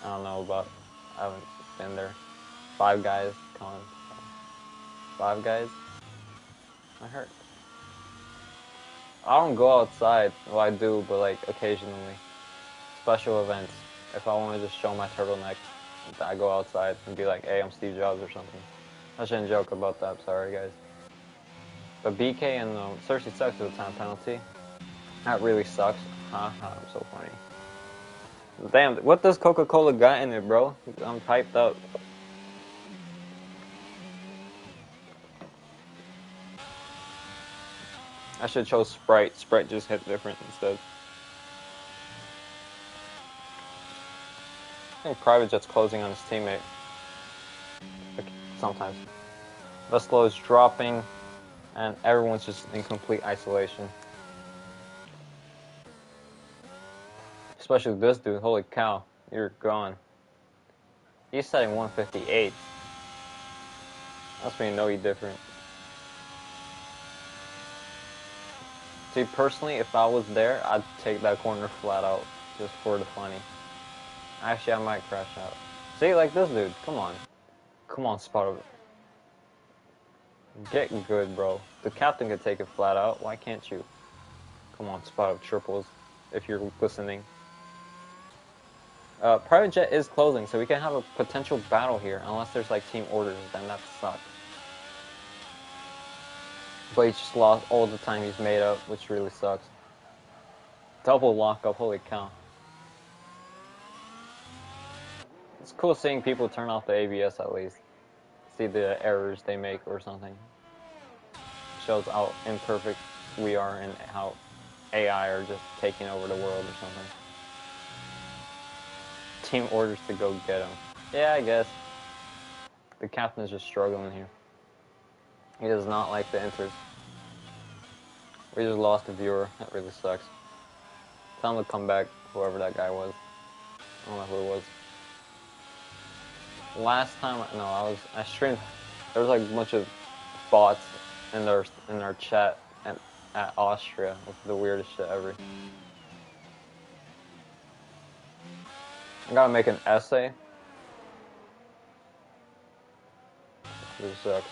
I don't know about. I haven't been there. Five Guys, come on. Five Guys? I heard. I don't go outside. Well, I do, but like occasionally. Special events. If I want to just show my turtleneck, I go outside and be like, hey, I'm Steve Jobs or something. I shouldn't joke about that, sorry guys. But BK and Cersei sucks with a time penalty. That really sucks. Haha, I'm so funny. Damn, what does Coca-Cola got in it, bro? I'm hyped up. I should chose Sprite. Sprite just hit different instead. I think Private Jet's closing on his teammate. Sometimes. Veslo is dropping, and everyone's just in complete isolation. Especially this dude. Holy cow, you're gone. He's setting 158. That's when you know he's different. See, personally, if I was there, I'd take that corner flat out, just for the funny. Actually, I might crash out. See, like this dude, come on. Come on, Spotter. Get good, bro. The captain could take it flat out, why can't you? Come on, Spot of triples, if you're listening. Private Jet is closing, so we can have a potential battle here, unless there's like team orders, then that sucks. But he just lost all the time he's made up, which really sucks. Double lockup, holy cow. It's cool seeing people turn off the ABS at least. See the errors they make or something. Shows how imperfect we are and how AI are just taking over the world or something. Team orders to go get him. Yeah, I guess. The captain is just struggling here. He does not like the inters. We just lost a viewer. That really sucks. Tell him to come back, whoever that guy was. I don't know who it was. Last time, no, I streamed. There was like a bunch of bots in our chat at Austria. It was the weirdest shit ever. I gotta make an essay. This sucks.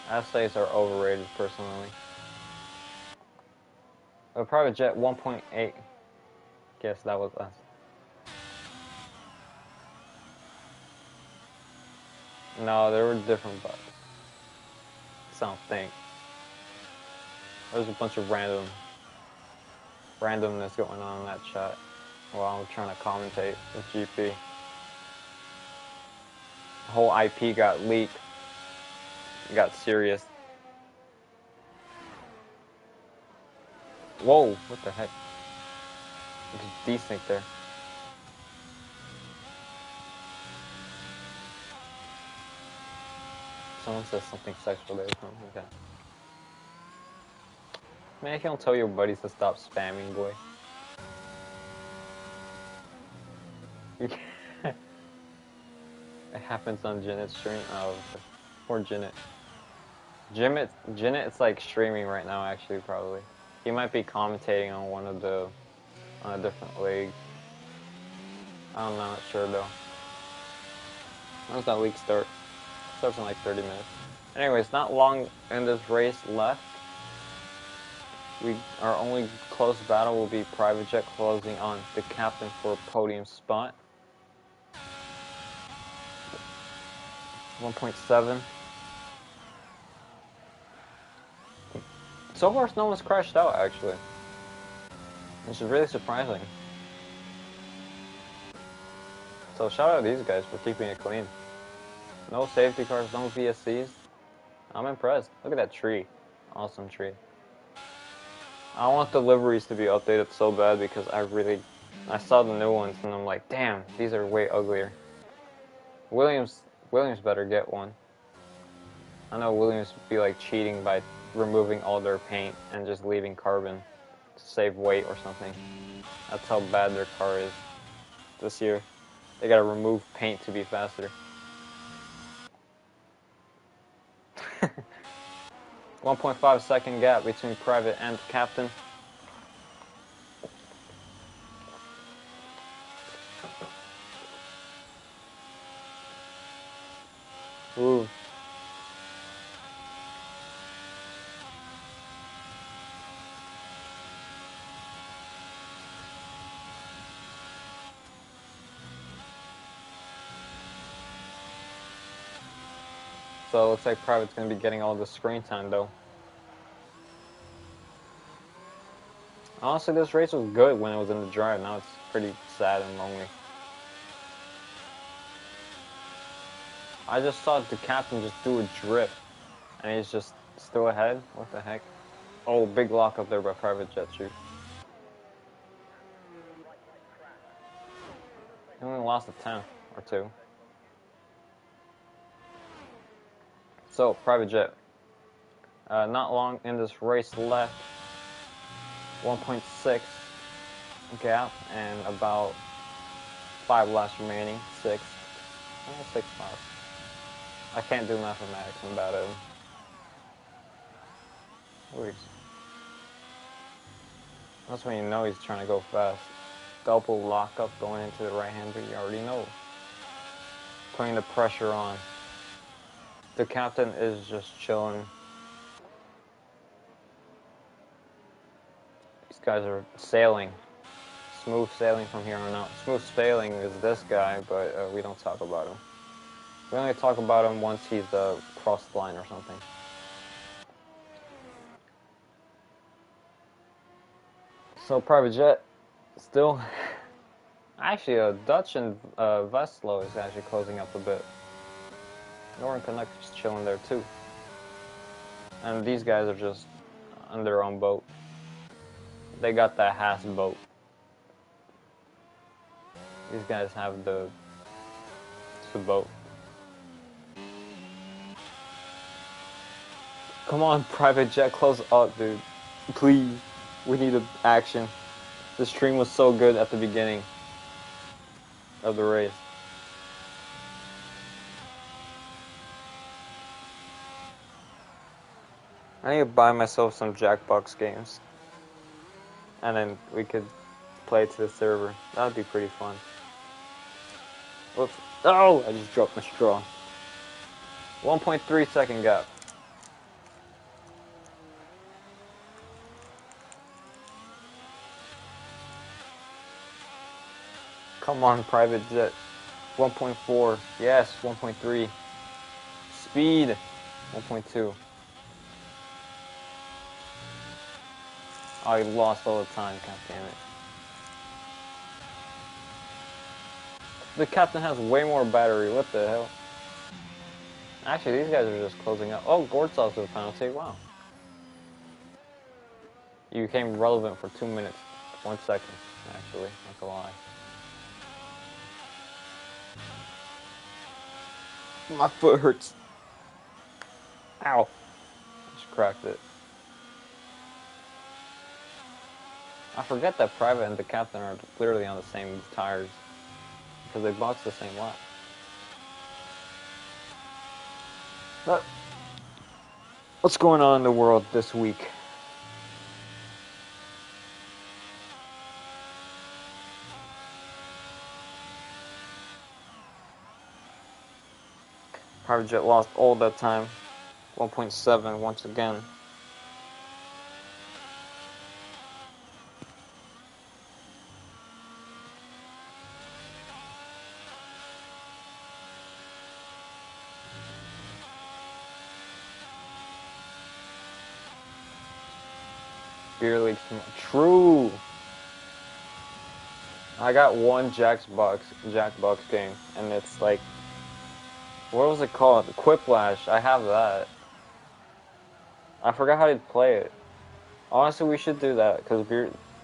Essays are overrated, personally. A Private Jet 1.8. Guess that was us. No, there were different bugs. I don't think. There's a bunch of randomness going on in that chat while I'm trying to commentate with GP. The whole IP got leaked. It got serious. Whoa, what the heck? There's desync there. Someone says something sexual there. Okay. Man, if you don't tell your buddies to stop spamming, boy. It happens on Zenith's stream. Oh, poor Zenith. Zenith, it's like streaming right now, actually, probably. He might be commentating on on a different league. I'm not sure though. When does that league start? It starts in like 30 minutes. Anyways, not long in this race left. Our only close battle will be Private Jet closing on the captain for a podium spot. 1.7. So far, no one's crashed out, actually. Which is really surprising. So shout out to these guys for keeping it clean. No safety cars, no VSCs. I'm impressed. Look at that tree. Awesome tree. I want the liveries to be updated so bad because I saw the new ones and I'm like, damn, these are way uglier. Williams better get one. I know Williams would be like cheating by removing all their paint and just leaving carbon to save weight or something. That's how bad their car is this year. They gotta remove paint to be faster. 1.5 second gap between Private and Captain. Ooh. So it looks like Private's going to be getting all the screen time though. Honestly, this race was good when it was in the drive. Now it's pretty sad and lonely. I just saw the captain just do a drift. And he's just still ahead. What the heck? Oh, big lock up there by Private Jet shoot. haven't lost a 10th or 2. So, Private Jet. Not long in this race left. 1.6 gap and about 5 laps remaining. 6. 6 laps. I can't do mathematics. I'm bad at them. Weird. That's when you know he's trying to go fast. Double lockup going into the right-hander, you already know. Putting the pressure on. The captain is just chilling. These guys are sailing. Smooth sailing from here on out. Smooth sailing is this guy, but we don't talk about him. We only talk about him once he's crossed the line or something. So Private Jet, still, actually Dutch and Veslo is actually closing up a bit. Northern Connect is chilling there too. And these guys are just on their own boat. They got that Haas boat. These guys have the boat. Come on, Private Jet, close up, dude. Please. We need action. The stream was so good at the beginning of the race. I need to buy myself some Jackbox games. And then we could play to the server. That would be pretty fun. Whoops. Oh! I just dropped my straw. 1.3 second gap. Come on, Private Jet. 1.4. Yes, 1.3. Speed. 1.2. Oh, he lost all the time. God damn it. The captain has way more battery. What the hell? Actually, these guys are just closing up. Oh, Gortsov's with a penalty. Wow. You became relevant for 2 minutes. 1 second, actually. That's a lie. My foot hurts. Ow. Just cracked it. I forget that Private and the captain are clearly on the same tires. Because they box the same lap. But what's going on in the world this week? Private Jet lost all that time. 1.7 once again. Beer League. True. I got one Jackbox game, and it's like, what was it called? Quiplash. I have that. I forgot how to play it. Honestly, we should do that because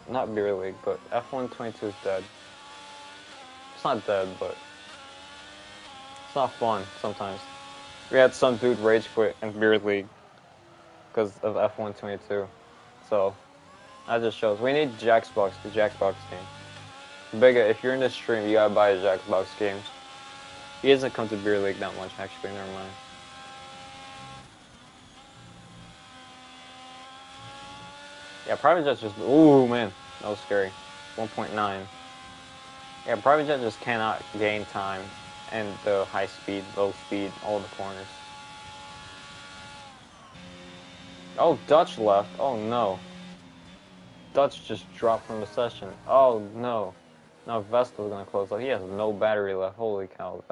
not Beer League, but F122 is dead. It's not dead, but it's not fun sometimes. We had some dude rage quit in Beer League because of F122, so that just shows we need Jackbox, the Jackbox game. Bigger, if you're in the stream, you gotta buy a Jackbox game. He doesn't come to Beer League that much, actually. Never mind. Yeah, Private Jet's just... Ooh, man. That was scary. 1.9. Yeah, Private Jet just cannot gain time and the high speed, low speed, all the corners. Oh, Dutch left. Oh, no. Dutch just dropped from the session. Oh, no. Now Veslo's gonna close up. He has no battery left. Holy cow,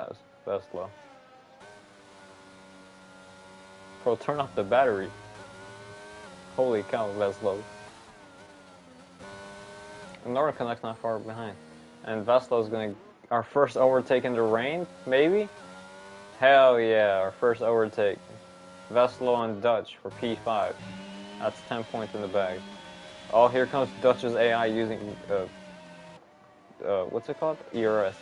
Veslo. Bro, turn off the battery. Holy cow, Veslo. Northern Connect's not far behind. And Veslo's gonna... Our first overtake in the rain, maybe? Hell yeah, our first overtake. Veslo and Dutch for P5. That's 10 points in the bag. Oh, here comes Dutch's AI using... what's it called? ERS.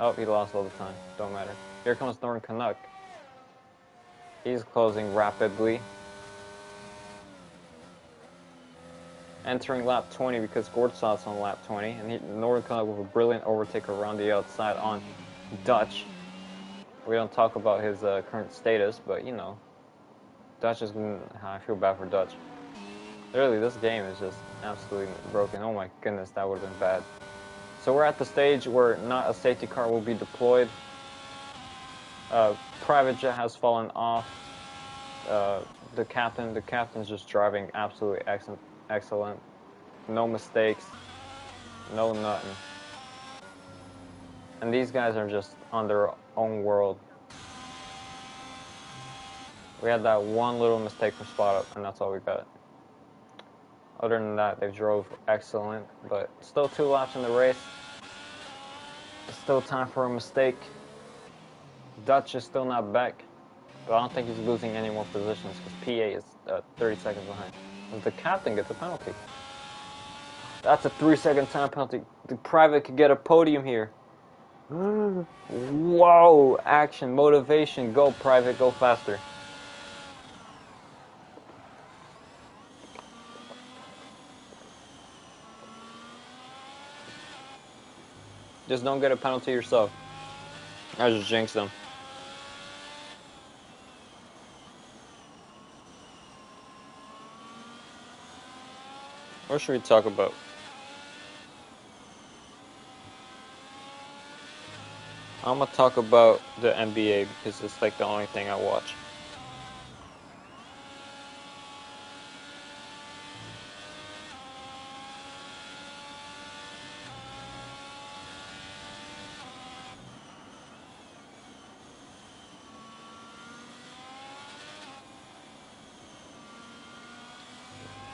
Oh, he lost all the time. Don't matter. Here comes Norton Canuck. He's closing rapidly. Entering lap 20 because Gortsov's on lap 20. And Norton Canuck with a brilliant overtake around the outside on Dutch. We don't talk about his current status, but you know. Dutch is gonna... I feel bad for Dutch. Literally, this game is just absolutely broken. Oh my goodness, that would have been bad. So we're at the stage where not a safety car will be deployed. Private jet has fallen off. The captain's just driving absolutely excellent. No mistakes. No nothing. And these guys are just on their own world. We had that one little mistake for spot up, and that's all we got. Other than that, they drove excellent, but still 2 laps in the race. Still time for a mistake. Dutch is still not back, but I don't think he's losing any more positions because PA is 30 seconds behind. The captain gets a penalty. That's a 3-second time penalty. The private could get a podium here. Whoa! Action, motivation, go private, go faster. Just don't get a penalty yourself. I just jinxed them. What should we talk about? I'm gonna talk about the NBA because it's like the only thing I watch.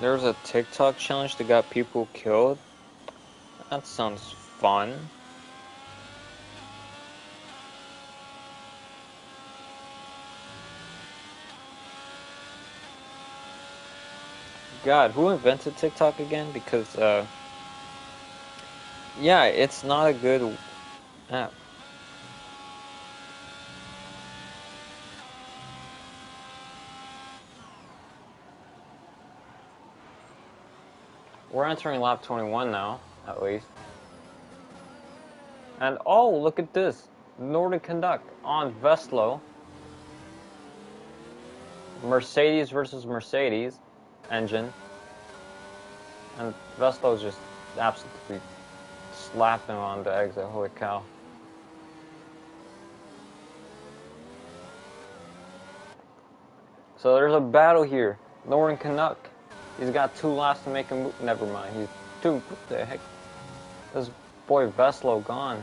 There was a TikTok challenge that got people killed. That sounds fun. God, who invented TikTok again? Because, yeah, it's not a good app. We're entering lap 21 now, at least. And oh, look at this. Nordic Conduct on Veslo. Mercedes versus Mercedes engine. And Veslo's just absolutely slapped him on the exit. Holy cow. So there's a battle here. Norton Canuck. He's got 2 laps to make a move. Never mind. He's 2. What the heck? This boy Veslo gone.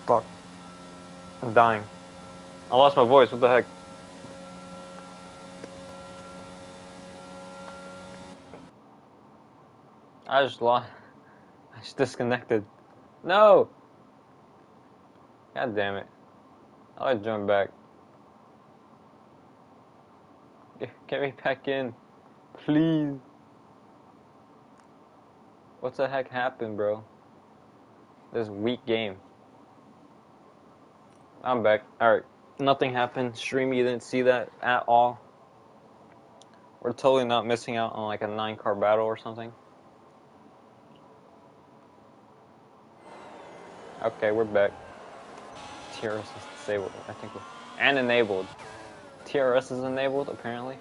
Fuck. I'm dying. I lost my voice. What the heck? I just lost. I just disconnected. No! God damn it. I'll jump back. Get me back in. Please. What the heck happened, bro? This weak game. I'm back. Alright. Nothing happened. Stream, you didn't see that at all. We're totally not missing out on like a 9-car battle or something. Okay, we're back. TRS is disabled, I think. And enabled. TRS is enabled, apparently.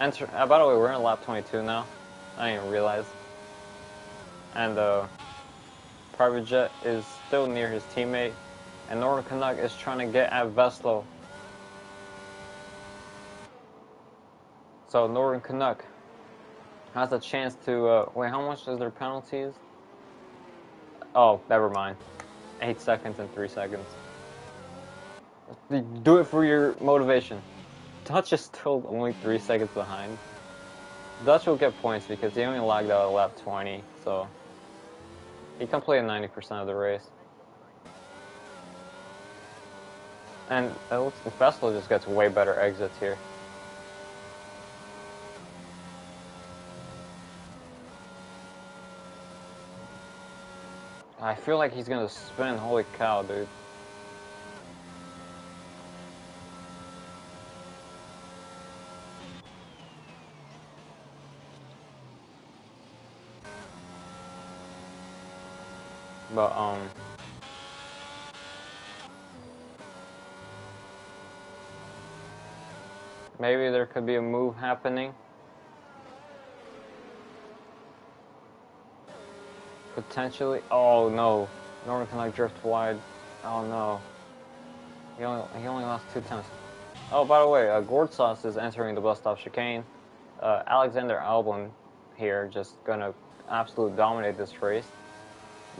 Enter. By the way, we're in lap 22 now. I didn't even realize. And Private Jet is still near his teammate, and Norton Canuck is trying to get at Veslo. So Norton Canuck has a chance to wait. How much is their penalties? Oh, never mind. 8 seconds and 3 seconds. Do it for your motivation. Dutch is still only 3 seconds behind. Dutch will get points because he only lagged out at lap 20, so he completed 90% of the race. And it looks the Festival just gets way better exits here. I feel like he's gonna spin. Holy cow, dude. But maybe there could be a move happening. Potentially. Oh no. Norman can like drift wide. Oh no. He only lost 2 times. Oh, by the way, Gordsauce is entering the bus stop chicane. Alexander Albon here just gonna absolutely dominate this race.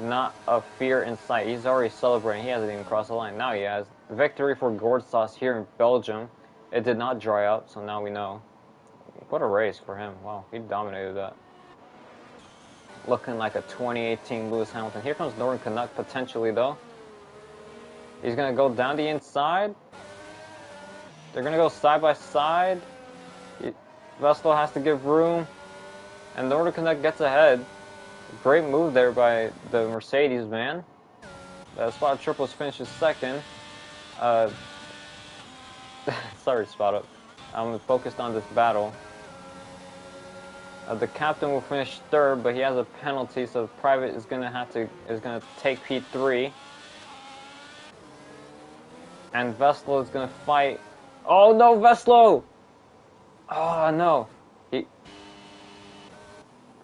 Not a fear in sight. He's already celebrating. He hasn't even crossed the line. Now he has. Victory for Gordsauce here in Belgium. It did not dry out, so now we know. What a race for him. Wow, he dominated that. Looking like a 2018 Lewis Hamilton. Here comes Norton Canuck potentially, though. He's going to go down the inside. They're going to go side by side. Vestel has to give room. And Norton Canuck gets ahead. Great move there by the Mercedes man. Spot Triples finishes second. Sorry, Spot Up. I'm focused on this battle. The captain will finish third, but he has a penalty, so Private is gonna take P3. And Veslo is gonna fight. Oh no, Veslo! Oh no.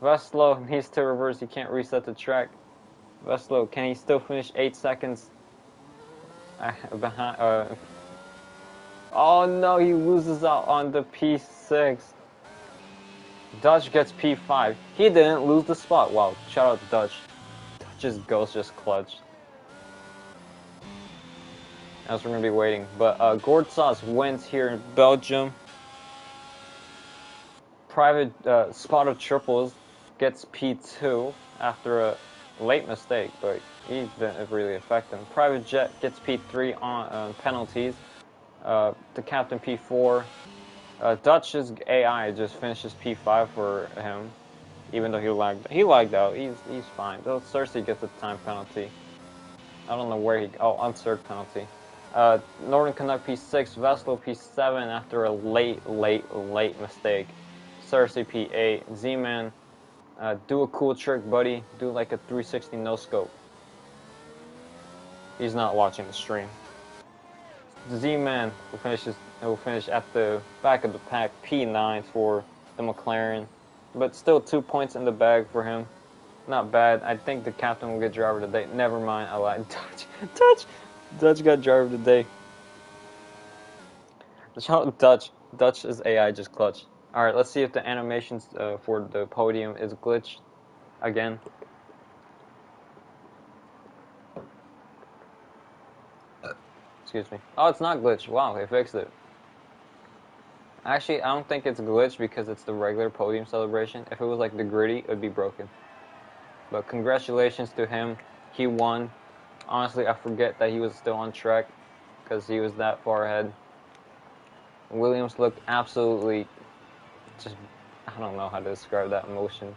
Veslo needs to reverse, he can't reset the track. Veslo, can he still finish 8 seconds behind? Oh no, he loses out on the P6. Dutch gets P5. He didn't lose the spot. Wow, shout out to Dutch. Dutch's ghost just clutched. As we're going to be waiting. But Gordsauce wins here in Belgium. Private Spot of Triples gets P2 after a late mistake, but he didn't really affect him. Private Jet gets P3 on penalties. The captain P4. Dutch's AI just finishes P5 for him, even though he lagged out. He's fine. Though Cersei gets a time penalty. I don't know where he. Oh, unserved penalty. Norton Canuck P6, Veslo P7 after a late mistake. Cersei P8. Z-Man, do a cool trick, buddy. Do like a 360 no scope. He's not watching the stream. Z-Man will finish at the back of the pack, P9 for the McLaren, but still 2 points in the bag for him. Not bad. I think the captain will get driver of the day. Never mind, I lied. Dutch got driver of the day. Dutch's AI just clutched. All right, let's see if the animations for the podium is glitched again. Excuse me. Oh, it's not glitched. Wow, they fixed it. Actually, I don't think it's glitched because it's the regular podium celebration. If it was like the gritty, it would be broken. But congratulations to him. He won. Honestly, I forget that he was still on track because he was that far ahead. Williams looked absolutely just, I don't know how to describe that emotion.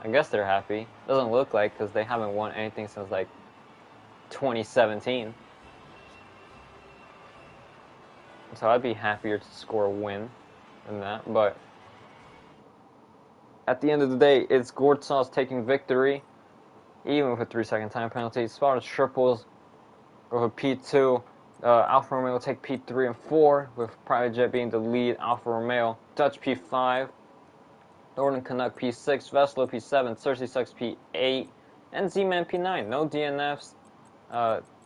I guess they're happy. Doesn't look like because they haven't won anything since like 2017. So I'd be happier to score a win than that. But at the end of the day, it's Gordsauce taking victory, even with a 3-second time penalty. Spotted triples with a P2. Alfa Romeo will take P3 and 4, with Private Jet being the lead. Alfa Romeo, Dutch P5, Norton Canuck P6, Veslo P7, Cersei Sucks P8, and Z-Man P9. No DNFs.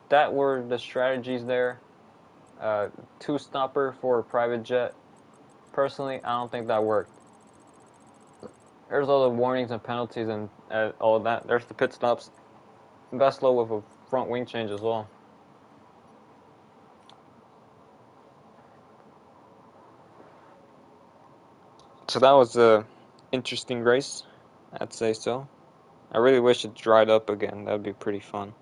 That were the strategies there. 2-stopper for Private Jet. Personally, I don't think that worked. There's all the warnings and penalties and all of that. There's the pit stops. Veslo with a front wing change as well. So that was a interesting race, I'd say so. I really wish it dried up again. That'd be pretty fun.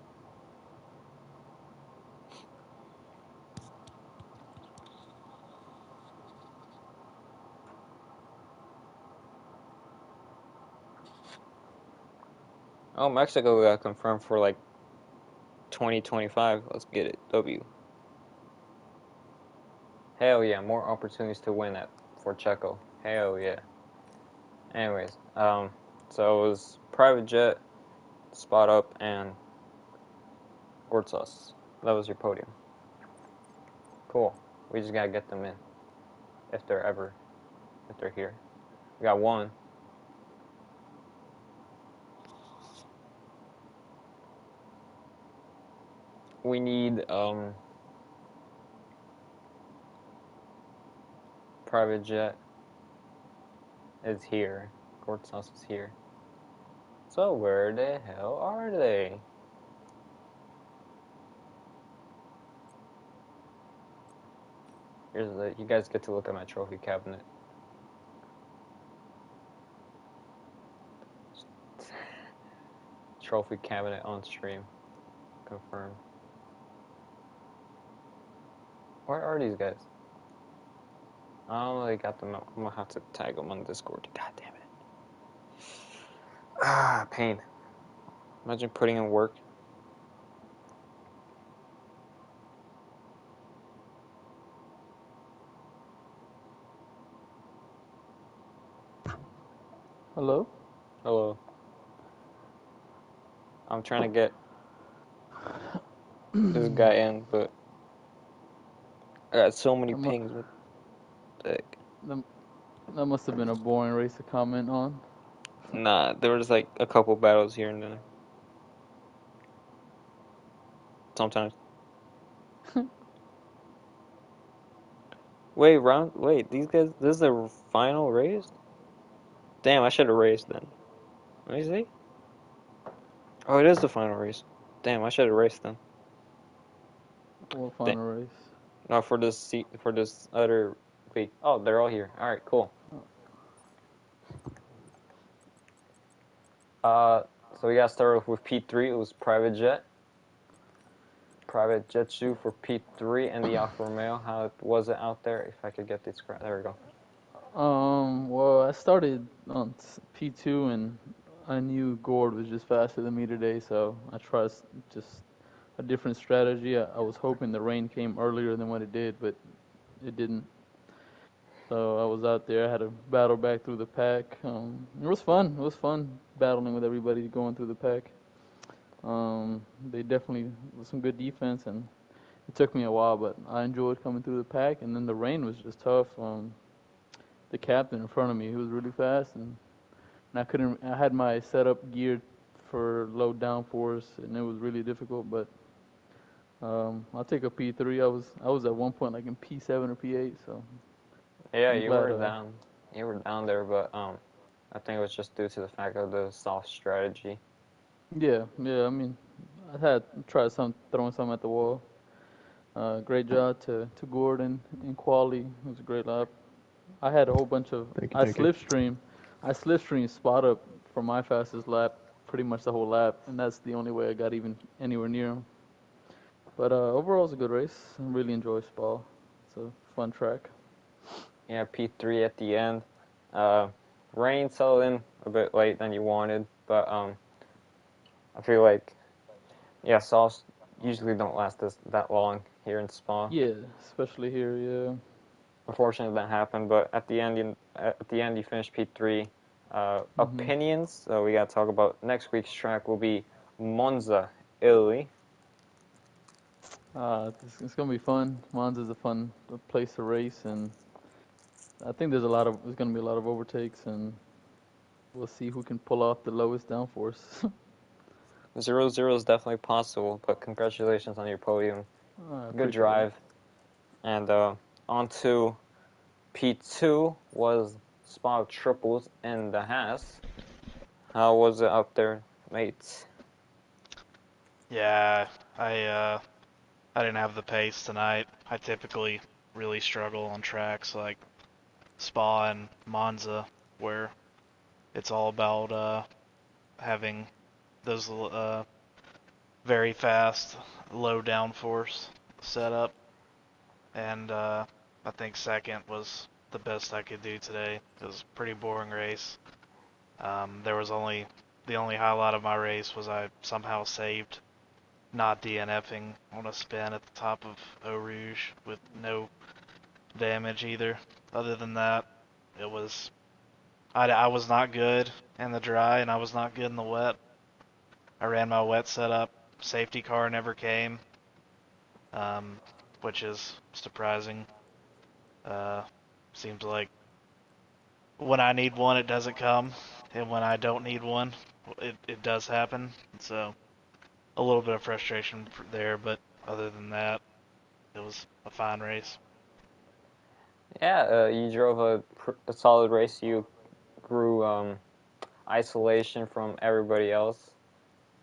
Oh, Mexico got confirmed for like 2025. Let's get it. W. Hell yeah, more opportunities to win at for Checo. Hell yeah. Anyways, so it was private jet, spot up, and Ortzos. That was your podium. Cool. We just gotta get them in if they're here. We got one. We need private jet is here. Ortzos is here. So where the hell are they? You guys get to look at my trophy cabinet. Trophy cabinet on stream. Confirmed. Where are these guys? Oh, they got them. I'm gonna have to tag them on Discord. God damn it. Ah, pain. Imagine putting in work. Hello? Hello. I'm trying to get this guy in, but I got so many pings. What the heck? That must have been a boring race to comment on. Nah, there was like a couple battles here and there. Sometimes. Wait, these guys, this is the final race? Damn, I should have raced then. Let me see. Oh, it is the final race. Damn, I should have raced then. What Damn. final race? No, for this other week. Oh, they're all here. All right, cool. So we got started with P3. It was private jet. Private jet shoe for P3 and the Alfa Romeo. How was it out there? If I could get these, there we go. Well, I started on P2 and I knew Gord was just faster than me today, so I tried just a different strategy. I was hoping the rain came earlier than what it did, but it didn't. So I was out there. I had to battle back through the pack. It was fun. It was fun battling with everybody going through the pack. They definitely was some good defense, and it took me a while, but I enjoyed coming through the pack. And then the rain was just tough. The captain in front of me, he was really fast, and I couldn't. I had my setup geared for low downforce, and it was really difficult. But I'll take a P3. I was at one point like in P7 or P8, so Yeah, I'm glad. you were down there, but I think it was just due to the fact of the soft strategy. Yeah. I mean, I had tried throwing some at the wall. Great job to Gordon in quali. It was a great lap. I had a whole bunch of Thank you. I slipstream spot up for my fastest lap, pretty much the whole lap, and that's the only way I got even anywhere near him. But overall, it's a good race. I really enjoy Spa. It's a fun track. Yeah, P3 at the end. Uh, Rain settled in a bit late than you wanted, but I feel like softs usually don't last that long here in Spa. Yeah, especially here. Yeah. Unfortunately, that happened, but at the end you finished P3. Mhm. Opinions. So we got to talk about next week's track will be Monza, Italy. It's gonna be fun. Monza's a fun place to race, and I think there's gonna be a lot of overtakes, and we'll see who can pull off the lowest downforce. 0-0 is definitely possible, but congratulations on your podium. I Good appreciate it. drive. And on to P2 was Spa triples in the Haas. How was it out there, mates? Yeah, I didn't have the pace tonight. I typically really struggle on tracks like Spa and Monza, where it's all about having those very fast, low downforce setup. And I think second was the best I could do today. It was a pretty boring race. There was only the only highlight of my race was I somehow saved not DNFing on a spin at the top of Eau Rouge with no damage either. Other than that, it was I was not good in the dry and I was not good in the wet. I ran my wet setup. Safety car never came, which is surprising. Seems like when I need one, it doesn't come, and when I don't need one, it does happen. So a little bit of frustration there, but other than that, it was a fine race. Yeah, you drove a solid race. You grew isolation from everybody else,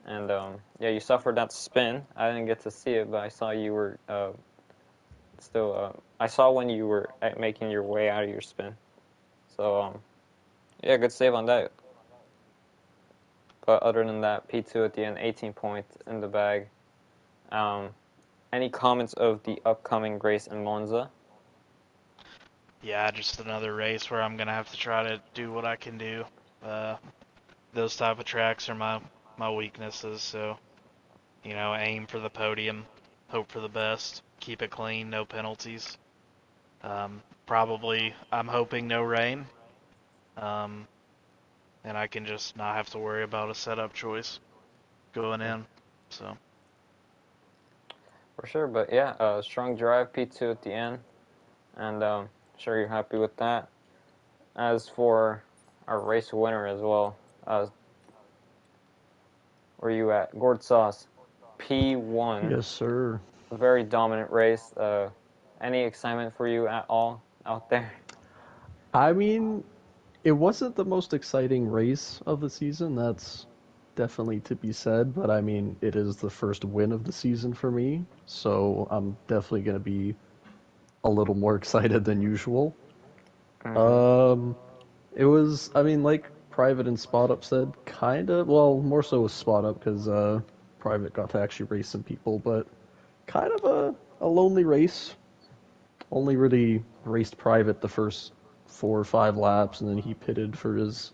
and yeah, you suffered that spin. I didn't get to see it, but I saw you were still. I saw when you were making your way out of your spin. So yeah, good save on that. But other than that, P2 at the end, 18 points in the bag. Any comments of the upcoming race in Monza? Yeah, just another race where I'm gonna have to try to do what I can do. Those type of tracks are my weaknesses, so aim for the podium, hope for the best, keep it clean, no penalties. Probably, I'm hoping no rain, and I can just not have to worry about a setup choice going in. So For sure, but yeah, strong drive, P2 at the end, and sure you're happy with that. As for our race winner as well, where you at? Gord Sauce, P1. Yes, sir. A very dominant race. Any excitement for you at all out there? I mean, it wasn't the most exciting race of the season. That's definitely to be said, but I mean, it is the first win of the season for me, so I'm definitely going to be a little more excited than usual. Um, it was, I mean, like Private and Spot Up said, kind of, well, more so with Spot Up because Private got to actually race some people, but kind of a lonely race. Only really raced Private the first 4 or 5 laps, and then he pitted for his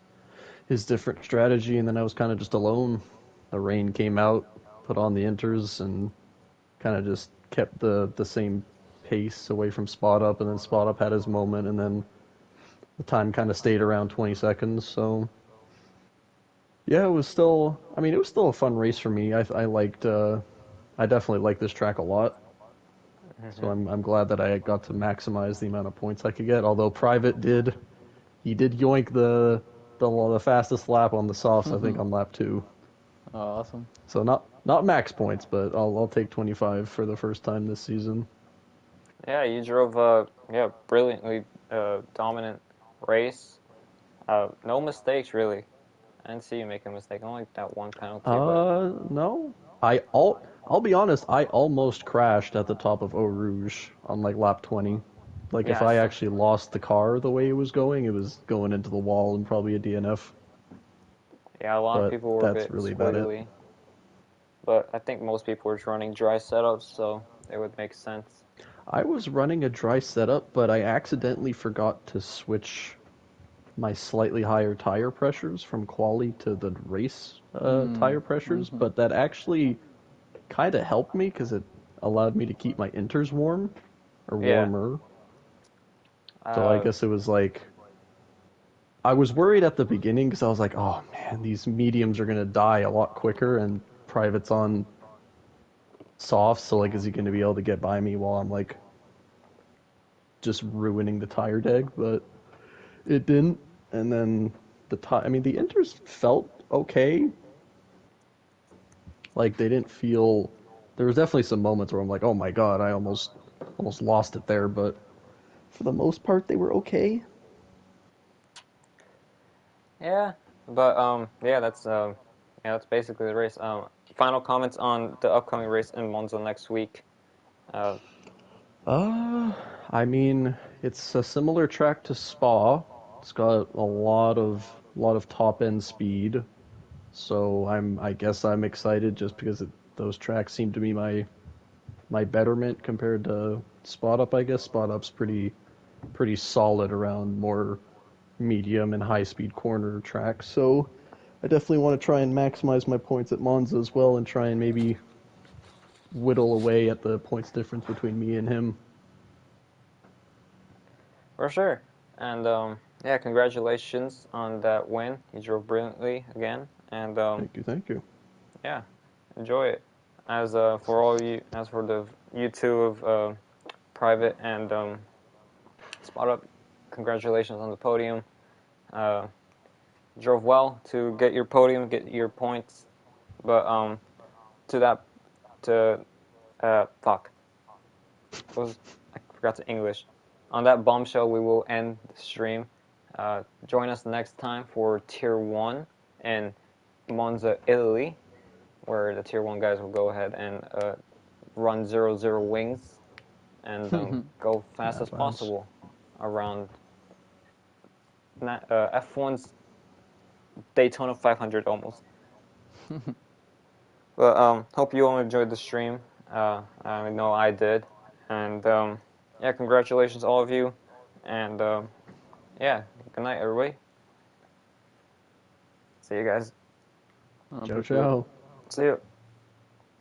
different strategy, and then I was kind of just alone. The rain came out, put on the inters, and kind of just kept the same pace away from Spot Up, and then Spot Up had his moment, and then the time kind of stayed around 20 seconds. So yeah, it was still. I mean, it was still a fun race for me. I liked. I definitely liked this track a lot. So I'm glad that I got to maximize the amount of points I could get. Although Private did yoink the fastest lap on the softs. I think on lap 2. Oh, awesome. So not max points, but I'll take 25 for the first time this season. Yeah, you drove brilliantly dominant race. No mistakes really. I didn't see you make a mistake. Only that one penalty. No. I'll be honest, I almost crashed at the top of Eau Rouge on like lap 20. Like if I actually lost the car the way it was going into the wall and probably a DNF. Yeah, a lot of people were a bit really about squiggly. But I think most people were running dry setups, so it would make sense. I was running a dry setup, but I accidentally forgot to switch my slightly higher tire pressures from quali to the race tire pressures, but that actually kind of helped me because it allowed me to keep my inters warm, or warmer. So I guess it was like, I was worried at the beginning because I was like, oh man, these mediums are going to die a lot quicker, and Private's on soft, so like, is he going to be able to get by me while I'm like just ruining the tire deg? But it didn't. And then the inters felt okay. Like they didn't feel. There was definitely some moments where I'm like, oh my god, I almost lost it there. But for the most part, they were okay. Yeah, but that's basically the race. Final comments on the upcoming race in Monza next week. I mean, it's a similar track to Spa. It's got a lot of top end speed. So I guess I'm excited just because those tracks seem to be my betterment compared to Spot Up. I guess Spot Up's pretty solid around more medium and high speed corner tracks. So I definitely want to try and maximize my points at Monza as well, and try and maybe whittle away at the points difference between me and him. For sure. And yeah, congratulations on that win. You drove brilliantly again, and Thank you. yeah, enjoy it. As for all you, as for the you two of Private and Spot Up, congratulations on the podium. Drove well to get your podium, get your points, but to that to fuck. I forgot the English. On that bombshell, we will end the stream. Join us next time for Tier 1 in Monza, Italy, where the Tier 1 guys will go ahead and run 0-0 wings and go fast as possible around F1's Daytona 500 almost. But hope you all enjoyed the stream. I know I did. And yeah, congratulations all of you. And yeah, good night everybody. See you guys. Ciao, ciao. See you.